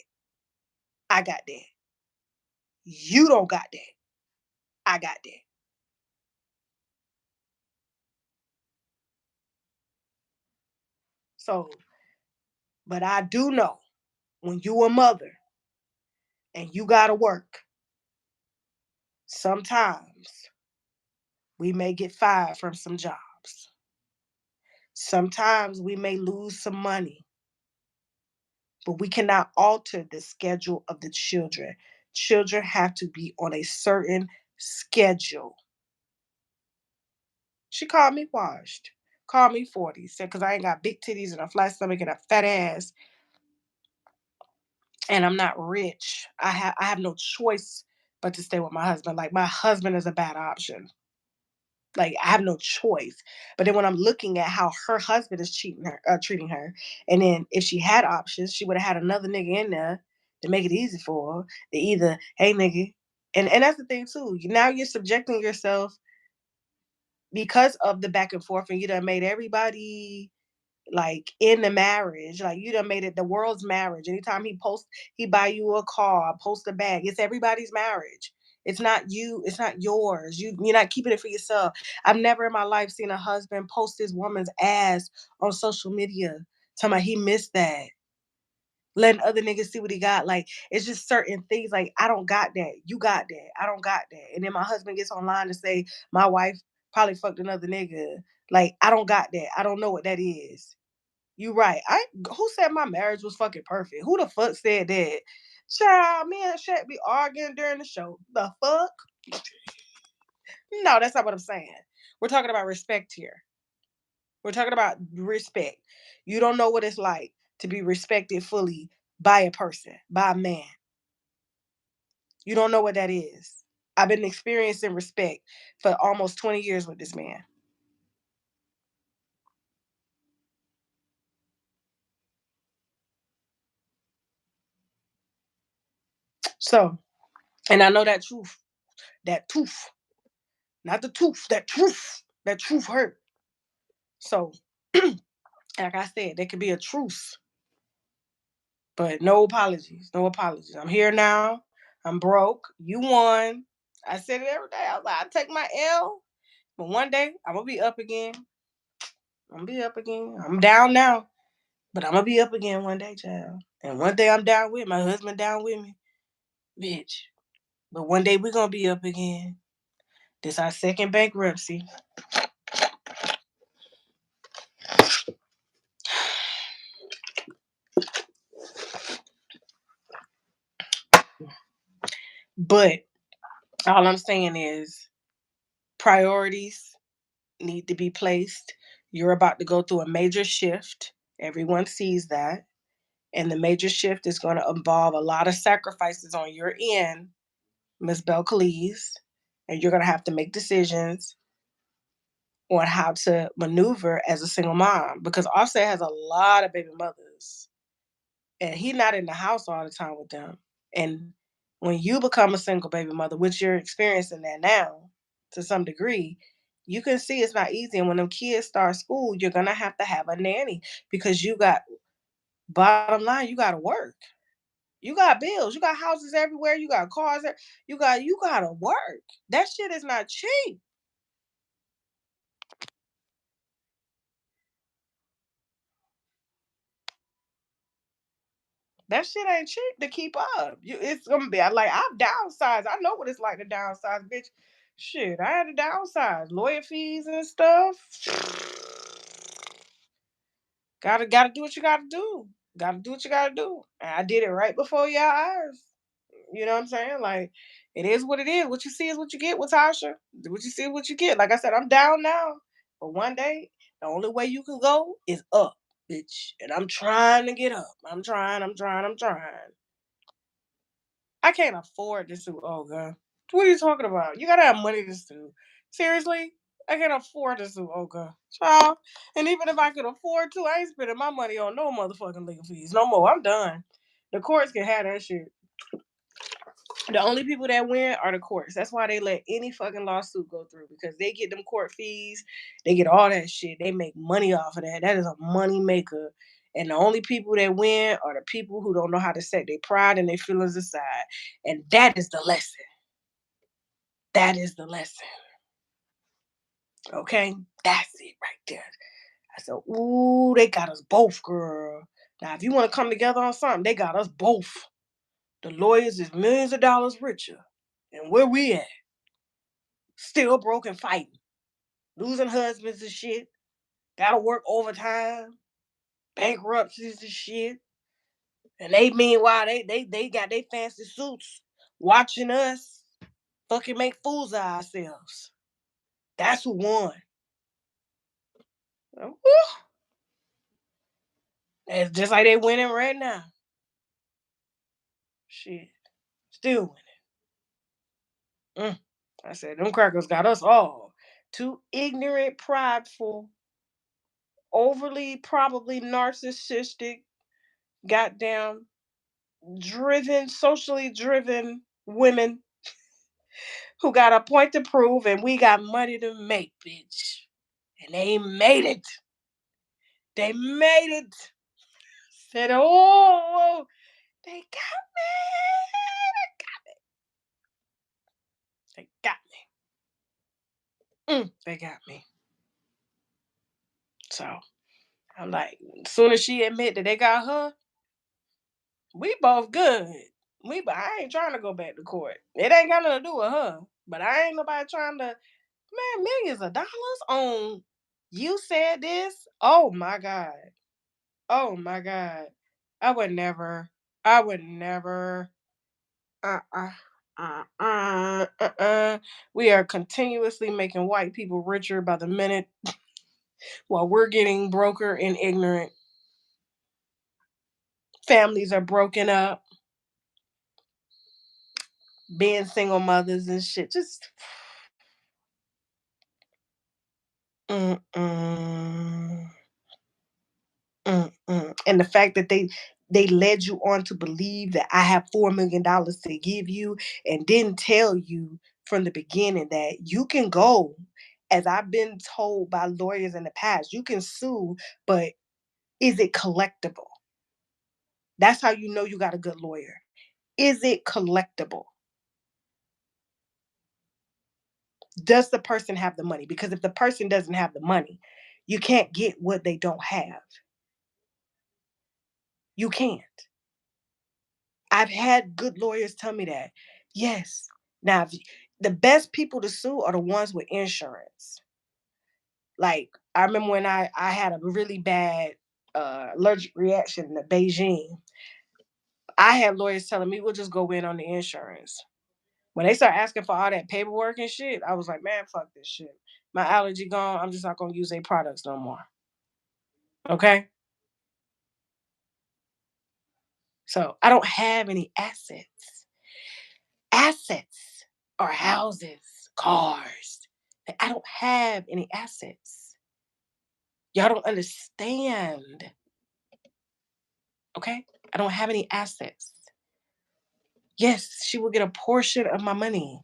I got that. You don't got that. I got that. So, but I do know when you a mother and you got to work, sometimes we may get fired from some jobs. Sometimes we may lose some money, but we cannot alter the schedule of the children. Children have to be on a certain schedule. She called me washed, called me 40, said because I ain't got big titties and a flat stomach and a fat ass, and I'm not rich. I have no choice but to stay with my husband. Like my husband is a bad option. Like I have no choice. But then when I'm looking at how her husband is treating her, and then if she had options, she would have had another nigga in there to make it easy for her. To either, hey nigga, and that's the thing too. Now you're subjecting yourself because of the back and forth, and you done made everybody like in the marriage, like you done made it the world's marriage. Anytime he buy you a car, post a bag. It's everybody's marriage. It's not you. It's not yours. You're not keeping it for yourself. I've never in my life seen a husband post his woman's ass on social media. Talking about he missed that. Letting other niggas see what he got. Like it's just certain things. Like I don't got that. You got that. I don't got that. And then my husband gets online to say my wife probably fucked another nigga. Like I don't got that. I don't know what that is. You right. Who said my marriage was fucking perfect? Who the fuck said that? Child, me and Shaq be arguing during the show. The fuck? No, that's not what I'm saying. We're talking about respect here. We're talking about respect. You don't know what it's like to be respected fully by a person, by a man. You don't know what that is. I've been experiencing respect for almost 20 years with this man. So, and I know that truth, not the tooth, that truth hurt. So, like I said, there could be a truce, but no apologies, no apologies. I'm here now. I'm broke. You won. I said it every day. I was like, I take my L, but one day I'm gonna be up again. I'm gonna be up again. I'm down now, but I'm gonna be up again one day, child. And one day I'm down with my husband down with me, bitch. But one day we're gonna be up again. This our second bankruptcy. But all I'm saying is priorities need to be placed. You're about to go through a major shift. Everyone sees that. And the major shift is going to involve a lot of sacrifices on your end, Miss Belcalis. And you're going to have to make decisions on how to maneuver as a single mom because Offset has a lot of baby mothers. And he's not in the house all the time with them. And When you become a single baby mother, which you're experiencing that now to some degree, you can see it's not easy. And when them kids start school, you're gonna have a nanny because you got bottom line, you gotta work. You got bills, you got houses everywhere, you got cars, you gotta work. That shit is not cheap. That shit ain't cheap to keep up. It's gonna be like I've downsized. I know what it's like to downsize, bitch. Shit, I had to downsize. Lawyer fees and stuff. Gotta do what you gotta do. Gotta do what you gotta do. And I did it right before your eyes. You know what I'm saying? Like, it is what it is. What you see is what you get with Tasha. What you see is what you get. Like I said, I'm down now. But one day, the only way you can go is up, bitch. And I'm trying to get up. I'm trying. I can't afford to sue Olga. What are you talking about? You gotta have money to sue. Seriously? I can't afford to sue Olga. Child. And even if I could afford to, I ain't spending my money on no motherfucking legal fees. No more. I'm done. The courts can have that shit. The only people that win are the courts. That's why they let any fucking lawsuit go through because they get them court fees. They get all that shit. They make money off of that. That is a money maker. And the only people that win are the people who don't know how to set their pride and their feelings aside. And that is the lesson. That is the lesson. Okay? That's it right there. I said, ooh, they got us both, girl. Now, if you want to come together on something, they got us both. The lawyers is millions of dollars richer. And where we at? Still broke and fighting. Losing husbands and shit. Gotta work overtime. Bankruptcies and shit. And they meanwhile they got their fancy suits watching us fucking make fools of ourselves. That's who won. Woo. It's just like they winning right now. Shit. Still winning. I said, them crackers got us all. Too ignorant, prideful, overly probably narcissistic, goddamn driven, socially driven women who got a point to prove and we got money to make, bitch. And they made it. They made it. Said, oh, they got me. They got me. They got me. So I'm like, as soon as she admit that they got her, we both good. I ain't trying to go back to court. It ain't got nothing to do with her. But I ain't nobody trying to, man, millions of dollars on you said this. Oh my God. Oh my God. I would never. I would never. Uh uh. We are continuously making white people richer by the minute while we're getting broker and ignorant. Families are broken up, being single mothers and shit. Just mm-mm, mm-mm. And the fact that they led you on to believe that I have $4 million to give you and didn't tell you from the beginning that you can go, as I've been told by lawyers in the past, you can sue, but is it collectible? That's how you know you got a good lawyer. Is it collectible? Does the person have the money? Because if the person doesn't have the money, you can't get what they don't have. You can't. I've had good lawyers tell me that. Yes. Now, the best people to sue are the ones with insurance. Like, I remember when I had a really bad allergic reaction to Beijing. I had lawyers telling me, we'll just go in on the insurance. When they start asking for all that paperwork and shit, I was like, man, fuck this shit. My allergy gone. I'm just not going to use their products no more. Okay? So I don't have any assets. Assets are houses, cars. I don't have any assets. Y'all don't understand. Okay? I don't have any assets. Yes, she will get a portion of my money.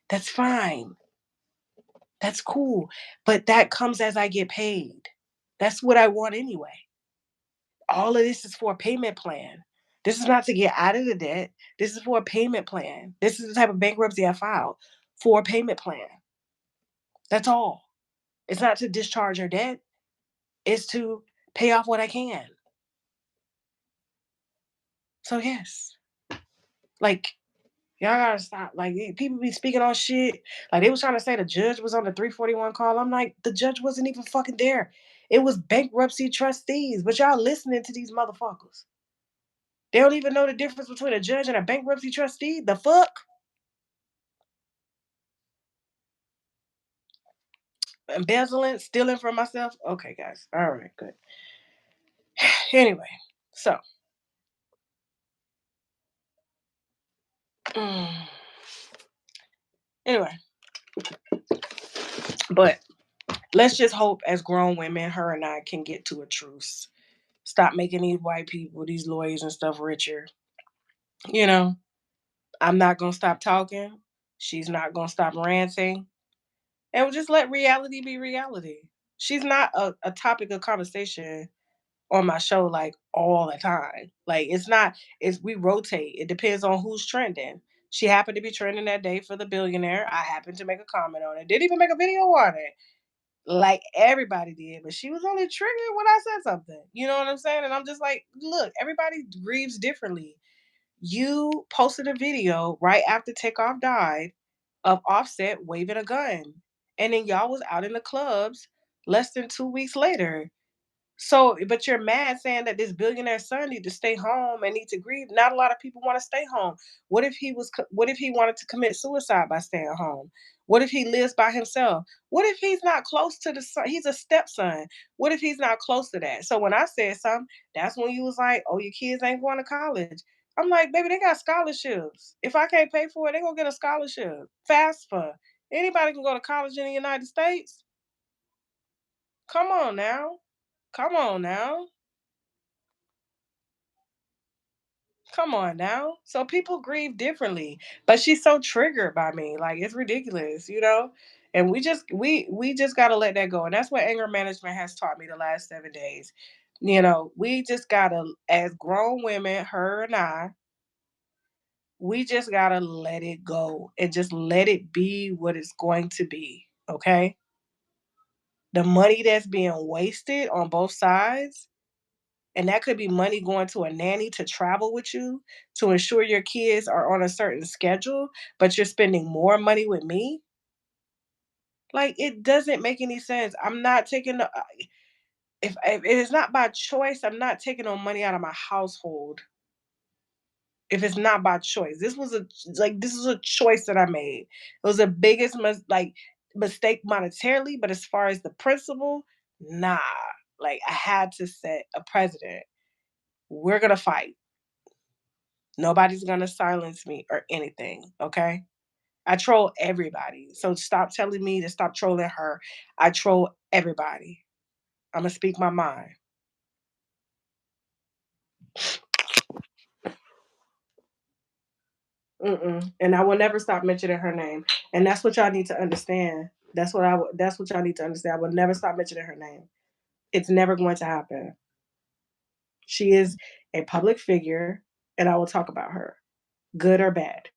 That's fine. That's cool. But that comes as I get paid. That's what I want anyway. All of this is for a payment plan. This is not to get out of the debt. This is for a payment plan. This is the type of bankruptcy I filed for a payment plan. That's all. It's not to discharge her debt. It's to pay off what I can. So yes, like y'all gotta stop. Like people be speaking on shit. Like they was trying to say the judge was on the 341 call. I'm like, the judge wasn't even fucking there. It was bankruptcy trustees. But y'all listening to these motherfuckers. They don't even know the difference between a judge and a bankruptcy trustee. The fuck? Embezzling, stealing from myself. Okay, guys. All right, good. Anyway, so mm, anyway, but let's just hope as grown women, her and I can get to a truce. Stop making these white people, these lawyers and stuff richer. You know, I'm not gonna stop talking. She's not gonna stop ranting. And we'll just let reality be reality. She's not a topic of conversation on my show like all the time. Like it's not, it's we rotate. It depends on who's trending. She happened to be trending that day for the billionaire. I happened to make a comment on it. Didn't even make a video on it. Like everybody did, but she was only triggered when I said something. You know what I'm saying? And I'm just like, look, everybody grieves differently. You posted a video right after Takeoff died of Offset waving a gun. And then y'all was out in the clubs less than 2 weeks later. So, but you're mad saying that this billionaire son need to stay home and need to grieve. Not a lot of people want to stay home. What if he was? What if he wanted to commit suicide by staying home? What if he lives by himself? What if he's not close to the son? He's a stepson. What if he's not close to that? So when I said something, that's when you was like, "Oh, your kids ain't going to college." I'm like, "Baby, they got scholarships. If I can't pay for it, they gonna get a scholarship. FAFSA. Anybody can go to college in the United States. Come on now. Come on now." Come on now. So people grieve differently, but she's so triggered by me. Like it's ridiculous, you know? And we just got to let that go. And that's what anger management has taught me the last 7 days. You know, we just got to as grown women, her and I, we just got to let it go and just let it be what it's going to be, okay? The money that's being wasted on both sides, and that could be money going to a nanny to travel with you to ensure your kids are on a certain schedule, but you're spending more money with me. Like it doesn't make any sense. I'm not taking the if it is not by choice, I'm not taking no money out of my household. If it's not by choice, this is a choice that I made. It was the biggest mistake monetarily, but as far as the principle, nah. Like I had to set a precedent. We're gonna fight. Nobody's gonna silence me or anything, okay? I troll everybody. So stop telling me to stop trolling her. I troll everybody. I'm gonna speak my mind. Mm-mm. And I will never stop mentioning her name. And that's what y'all need to understand. That's what y'all need to understand. I will never stop mentioning her name. It's never going to happen. She is a public figure, and I will talk about her, good or bad.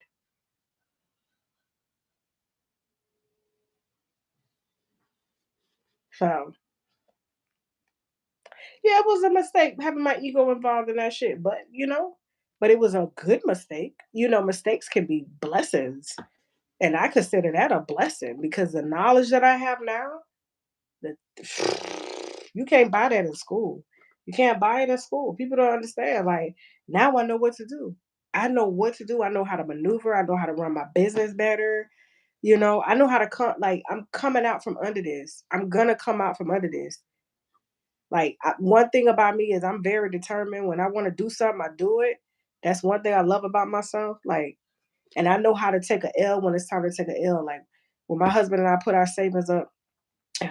So yeah, it was a mistake having my ego involved in that shit. But it was a good mistake. You know, mistakes can be blessings. And I consider that a blessing because the knowledge that I have now, that you can't buy that in school. You can't buy it in school. People don't understand. Like now I know what to do. I know what to do. I know how to maneuver. I know how to run my business better. You know, I know how to come like I'm coming out from under this. I'm gonna come out from under this. Like one thing about me is I'm very determined. When I want to do something, I do it. That's one thing I love about myself. Like, and I know how to take a L when it's time to take a L. Like when my husband and I put our savings up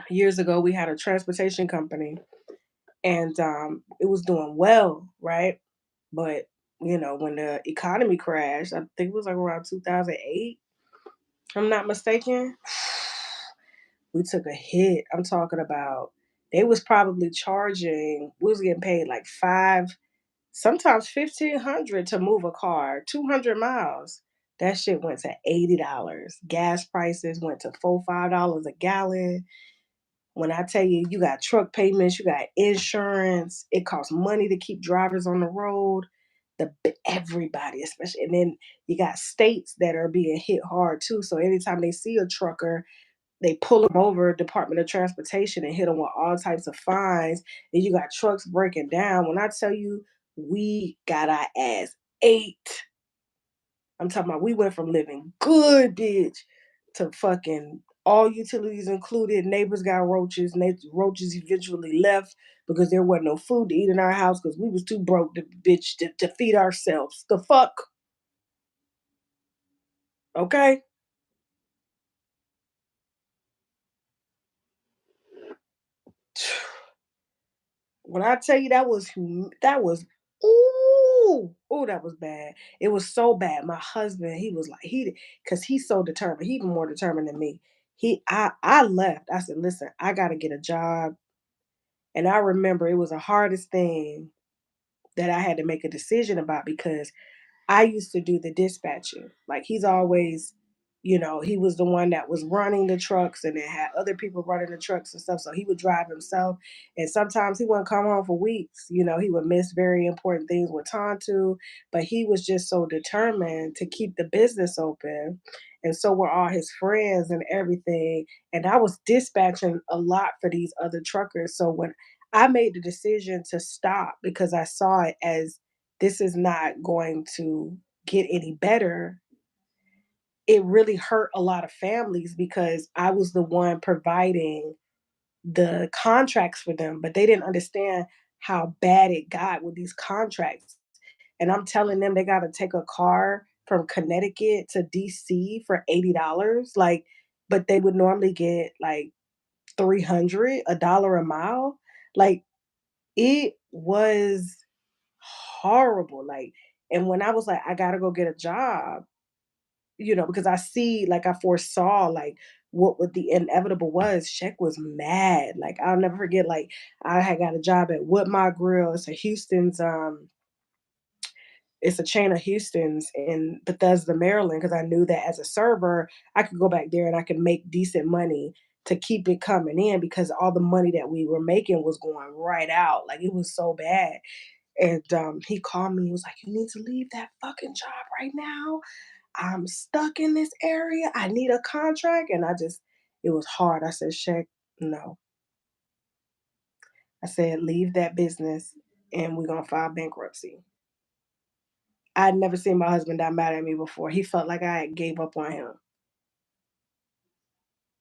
years ago, we had a transportation company, and it was doing well, right? But when the economy crashed. I think it was like around 2008, if I'm not mistaken. We took a hit. I'm talking about they was probably charging, we was getting paid like five, sometimes 1,500 to move a car, 200 miles. That shit went to $80. Gas prices went to $4, $5 a gallon. When I tell you, you got truck payments, you got insurance, it costs money to keep drivers on the road. Everybody, especially, and then you got states that are being hit hard too. So anytime they see a trucker, they pull them over, Department of Transportation, and hit them with all types of fines. And you got trucks breaking down. When I tell you, we got our ass ate. I'm talking about we went from living good, bitch, to fucking all utilities included. Neighbors got roaches. Roaches eventually left because there wasn't no food to eat in our house because we was too broke to bitch to feed ourselves. The fuck, okay? When I tell you that was bad. It was so bad. My husband, he was like because he's so determined. He even more determined than me. I left. I said, listen, I got to get a job. And I remember it was the hardest thing that I had to make a decision about because I used to do the dispatching. Like he's always, he was the one that was running the trucks and then had other people running the trucks and stuff. So he would drive himself. And sometimes he wouldn't come home for weeks. He would miss very important things with Tontu, but he was just so determined to keep the business open. And so were all his friends and everything. And I was dispatching a lot for these other truckers. So when I made the decision to stop because I saw it as this is not going to get any better, it really hurt a lot of families because I was the one providing the contracts for them, but they didn't understand how bad it got with these contracts. And I'm telling them they got to take a car from Connecticut to DC for $80, like, but they would normally get like 300, $1 a mile. Like, it was horrible. Like, and when I was like, I gotta go get a job, because I foresaw like what the inevitable was. Sheck was mad. Like I'll never forget. Like I had got a job at Wood My Grill. It's a chain of Houston's in Bethesda, Maryland, because I knew that as a server, I could go back there and I could make decent money to keep it coming in because all the money that we were making was going right out. Like it was so bad. And he called me. He was like, "You need to leave that fucking job right now. I'm stuck in this area. I need a contract." And it was hard. I said, "Sheck, no." I said, "Leave that business and we're going to file bankruptcy." I'd never seen my husband that mad at me before. He felt like I had gave up on him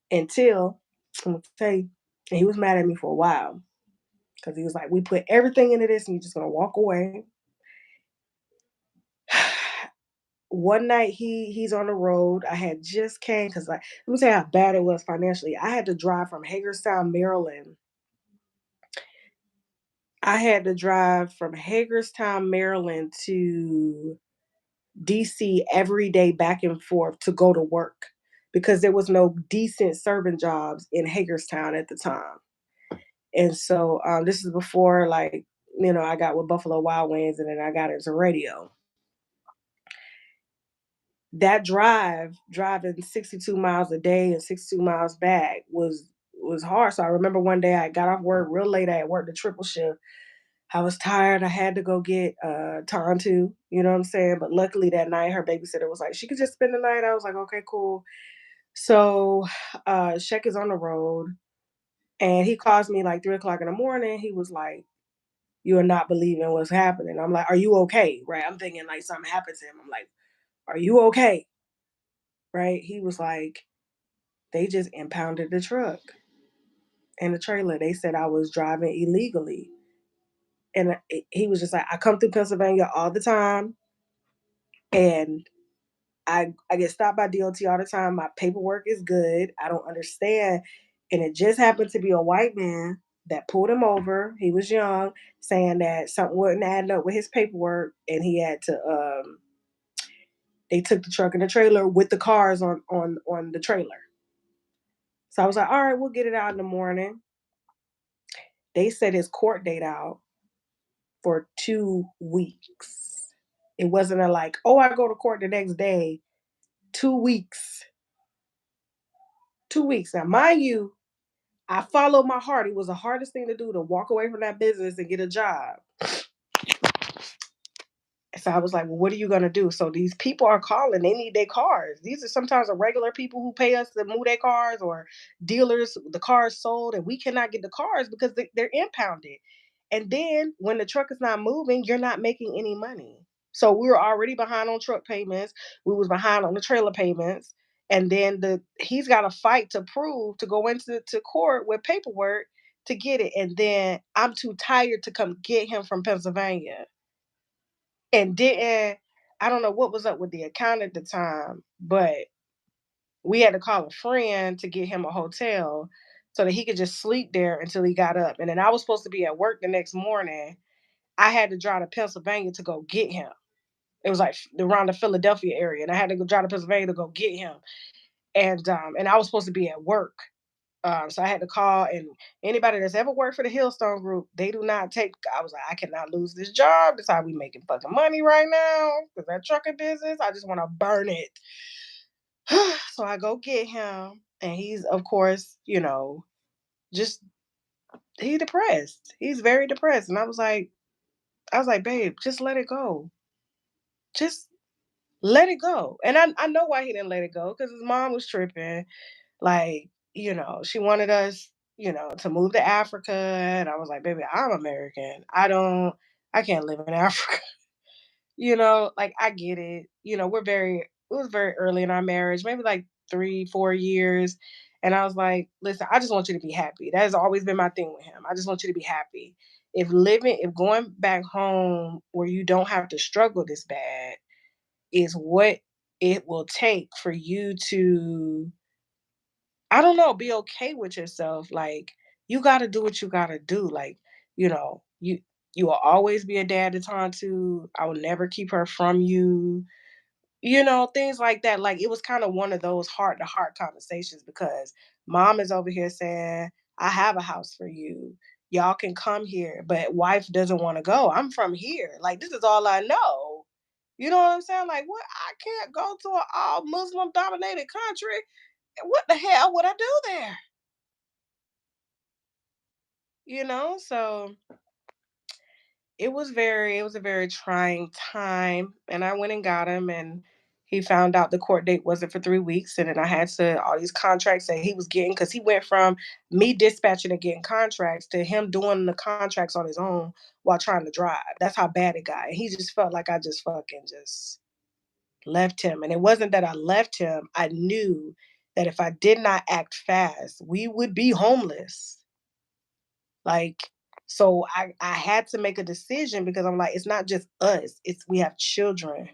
until, I'm going to tell you, and he was mad at me for a while because he was like, "We put everything into this and you're just going to walk away." One night he's on the road. I had just came because like let me tell you how bad it was financially. I had to drive from Hagerstown, Maryland. I had to drive from Hagerstown, Maryland to DC every day back and forth to go to work because there was no decent serving jobs in Hagerstown at the time. And so this is before like, I got with Buffalo Wild Wings and then I got into radio. That driving 62 miles a day and 62 miles back was hard. So I remember one day I got off work real late. I had worked the triple shift. I was tired. I had to go get Tontu, you know what I'm saying? But luckily that night her babysitter was like, she could just spend the night. I was like, okay, cool. So Sheck is on the road and he calls me like 3 o'clock in the morning. He was like, "You are not believing what's happening." I'm like, "Are you okay?" Right? I'm thinking like something happened to him. I'm like, "Are you okay?" Right? He was like, "They just impounded the truck and the trailer. They said I was driving illegally." And he was just like, "I come through Pennsylvania all the time, and I get stopped by DOT all the time. My paperwork is good. I don't understand." And it just happened to be a white man. that pulled him over. He was young, saying that something wasn't adding up with his paperwork, and he had to. They took the truck and the trailer with the cars on the trailer. So I was like, all right, we'll get it out in the morning. They set his court date out for 2 weeks. It wasn't a like, oh, I go to court the next day. 2 weeks. 2 weeks. Now, mind you, I followed my heart. It was the hardest thing to do, to walk away from that business and get a job. So I was like, well, what are you going to do? So these people are calling. They need their cars. These are sometimes the regular people who pay us to move their cars, or dealers, the cars sold, and we cannot get the cars because they're impounded. And then when the truck is not moving, you're not making any money. So we were already behind on truck payments. We was behind on the trailer payments. And then he's got to fight to prove, to go into court with paperwork to get it. And then I'm too tired to come get him from Pennsylvania, and didn't. I don't know what was up with the account at the time, but we had to call a friend to get him a hotel so that he could just sleep there until he got up. And then I was supposed to be at work the next morning. I had to drive to Pennsylvania to go get him. It was like around the Philadelphia area, and I had to go drive to Pennsylvania to go get him. And I was supposed to be at work. So I had to call, and anybody that's ever worked for the Hillstone Group, they do not take. I was like, I cannot lose this job. That's how we making fucking money right now. Because that trucking business, I just want to burn it. So I go get him, and he's, of course, just he depressed. He's very depressed, and I was like, babe, just let it go. Just let it go. And I know why he didn't let it go, because his mom was tripping. Like, she wanted us, to move to Africa. And I was like, baby, I'm American. I can't live in Africa. Like, I get it. It was very early in our marriage, maybe like 3, 4 years. And I was like, listen, I just want you to be happy. That has always been my thing with him. I just want you to be happy. If going back home where you don't have to struggle this bad is what it will take for you to, I don't know, be okay with yourself. Like, you got to do what you got to do. Like, you will always be a dad to turn to. I will never keep her from you. Things like that. Like, it was kind of one of those heart to heart conversations, because mom is over here saying, I have a house for you. Y'all can come here, but wife doesn't want to go. I'm from here. Like, this is all I know. You know what I'm saying? Like, what? I can't go to an all Muslim dominated country. What the hell would I do there? So it was a very trying time, and I went and got him, and he found out the court date wasn't for 3 weeks, and then I had to all these contracts that he was getting, because he went from me dispatching and getting contracts to him doing the contracts on his own while trying to drive. That's how bad it got. And he just felt like I just fucking just left him. And it wasn't that I left him. I knew that if I did not act fast, we would be homeless. Like, so I had to make a decision, because I'm like, it's not just us, it's we have children.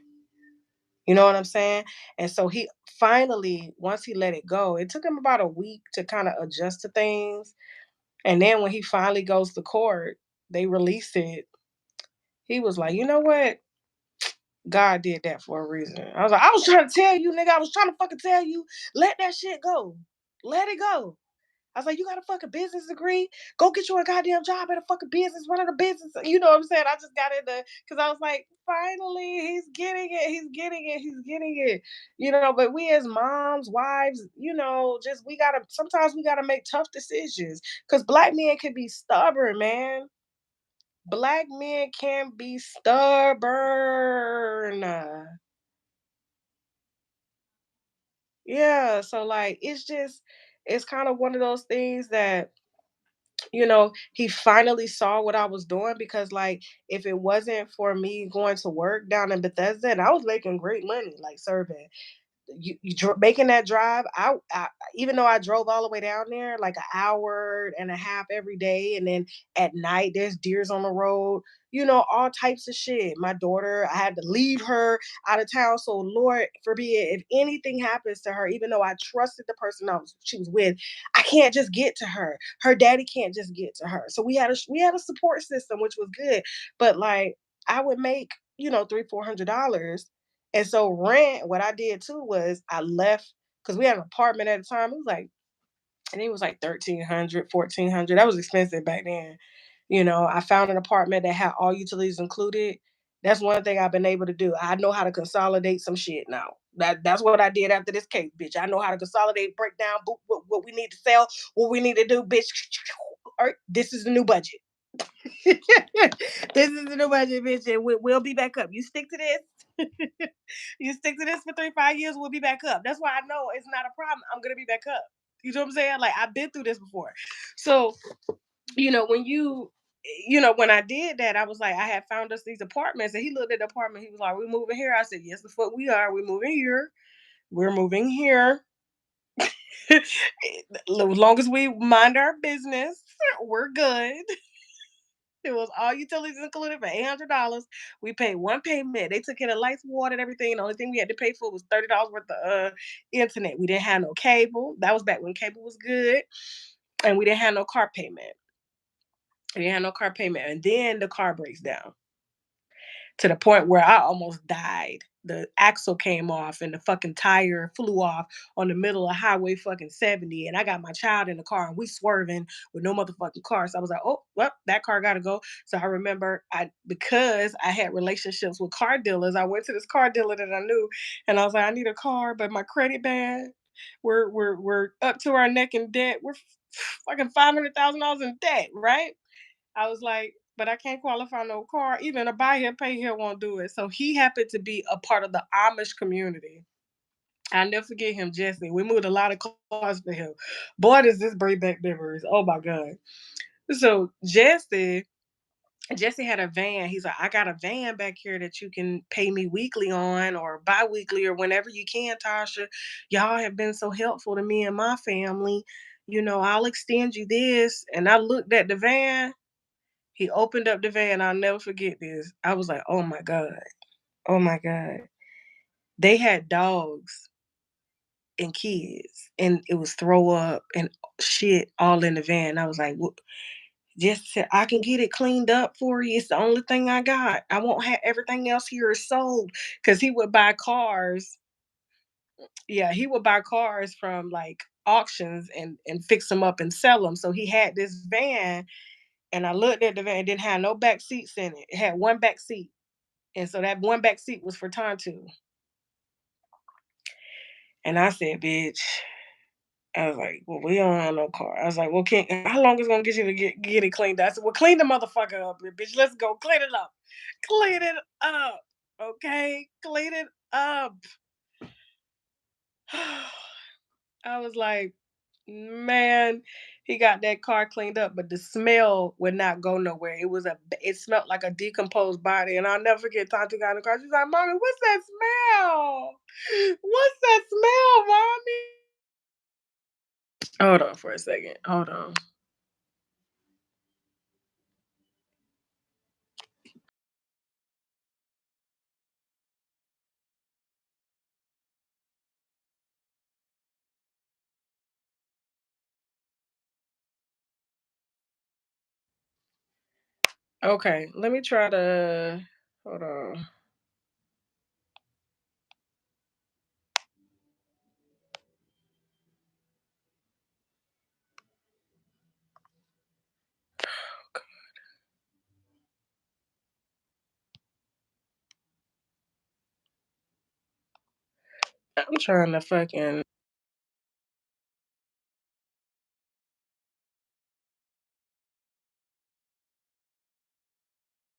You know what I'm saying? And so he finally, once he let it go, it took him about a week to kind of adjust to things. And then when he finally goes to court, they release it. He was like, you know what? God did that for a reason. I was like, I was trying to tell you, nigga. I was trying to fucking tell you, let that shit go. Let it go. I was like, you got a fucking business degree? Go get you a goddamn job at a fucking business, run a business. You know what I'm saying? I just got into, because I was like, finally, he's getting it. He's getting it. He's getting it. But we as moms, wives, just sometimes we gotta make tough decisions, because black men can be stubborn, man. Black men can be stubborn. Yeah. So, like, it's kind of one of those things that, he finally saw what I was doing, because, like, if it wasn't for me going to work down in Bethesda, and I was making great money, like, serving, making that drive. I even though I drove all the way down there, like an hour and a half every day, and then at night there's deers on the road. All types of shit. My daughter, I had to leave her out of town. So Lord forbid if anything happens to her, even though I trusted the person she was with, I can't just get to her. Her daddy can't just get to her. So we had a support system, which was good. But like I would make, $300-400. And so rent, what I did too was I left because we had an apartment at the time. It was like 1,300, 1,400. That was expensive back then. I found an apartment that had all utilities included. That's one thing I've been able to do. I know how to consolidate some shit now. That's what I did after this case, bitch. I know how to consolidate, break down what we need to sell, what we need to do, bitch. All right, this is the new budget. This is the new budget, bitch, and we'll be back up. You stick to this. You stick to this for 3-5 years, we'll be back up. That's why I know it's not a problem. I'm gonna be back up. You know what I'm saying? Like I've been through this before. So, when when I did that, I was like, I had found us these apartments, and he looked at the apartment. He was like, "We moving here?" I said, "Yes, the fuck we are. We moving here. We're moving here. As long as we mind our business, we're good." It was all utilities included for $800. We paid one payment. They took care of lights, water, and everything. The only thing we had to pay for was $30 worth of internet. We didn't have no cable. That was back when cable was good, and we didn't have no car payment. We didn't have no car payment, and then the car breaks down to the point where I almost died. The axle came off and the fucking tire flew off on the middle of Highway fucking 70. And I got my child in the car and we swerving with no motherfucking car. So I was like, oh, well, that car gotta go. So I remember because I had relationships with car dealers, I went to this car dealer that I knew and I was like, I need a car, but my credit bad. We're up to our neck in debt. We're fucking $500,000 in debt, right? I was like, but I can't qualify no car. Even a buy here, pay here won't do it. So he happened to be a part of the Amish community. I never forget him, Jesse. We moved a lot of cars for him. Boy, does this bring back memories. Oh my God. So Jesse had a van. He's like, I got a van back here that you can pay me weekly on or bi-weekly or whenever you can, Tasha. Y'all have been so helpful to me and my family. I'll extend you this. And I looked at the van. He opened up the van. I'll never forget this. I was like, oh my God. Oh my God. They had dogs and kids, and it was throw up and shit all in the van. I was like, well, just said, I can get it cleaned up for you. It's the only thing I got. I won't have everything else here is sold. Cause he would buy cars. Yeah, he would buy cars from like auctions and fix them up and sell them. So he had this van, and I looked at the van. It didn't have no back seats in it. It had one back seat. And so that one back seat was for Tontu. And I said, bitch, I was like, well, we don't have no car. I was like, well, how long is it gonna get you to get it cleaned up? I said, well, clean the motherfucker up, bitch. Let's go. Clean it up. Clean it up. Okay? Clean it up. I was like, man, he got that car cleaned up, but the smell would not go nowhere. It smelled like a decomposed body, and I'll never forget. Tante got in the car. She's like, "Mommy, what's that smell? What's that smell, mommy?" Hold on for a second. Hold on. Okay, let me try to. Hold on. I'm trying to fucking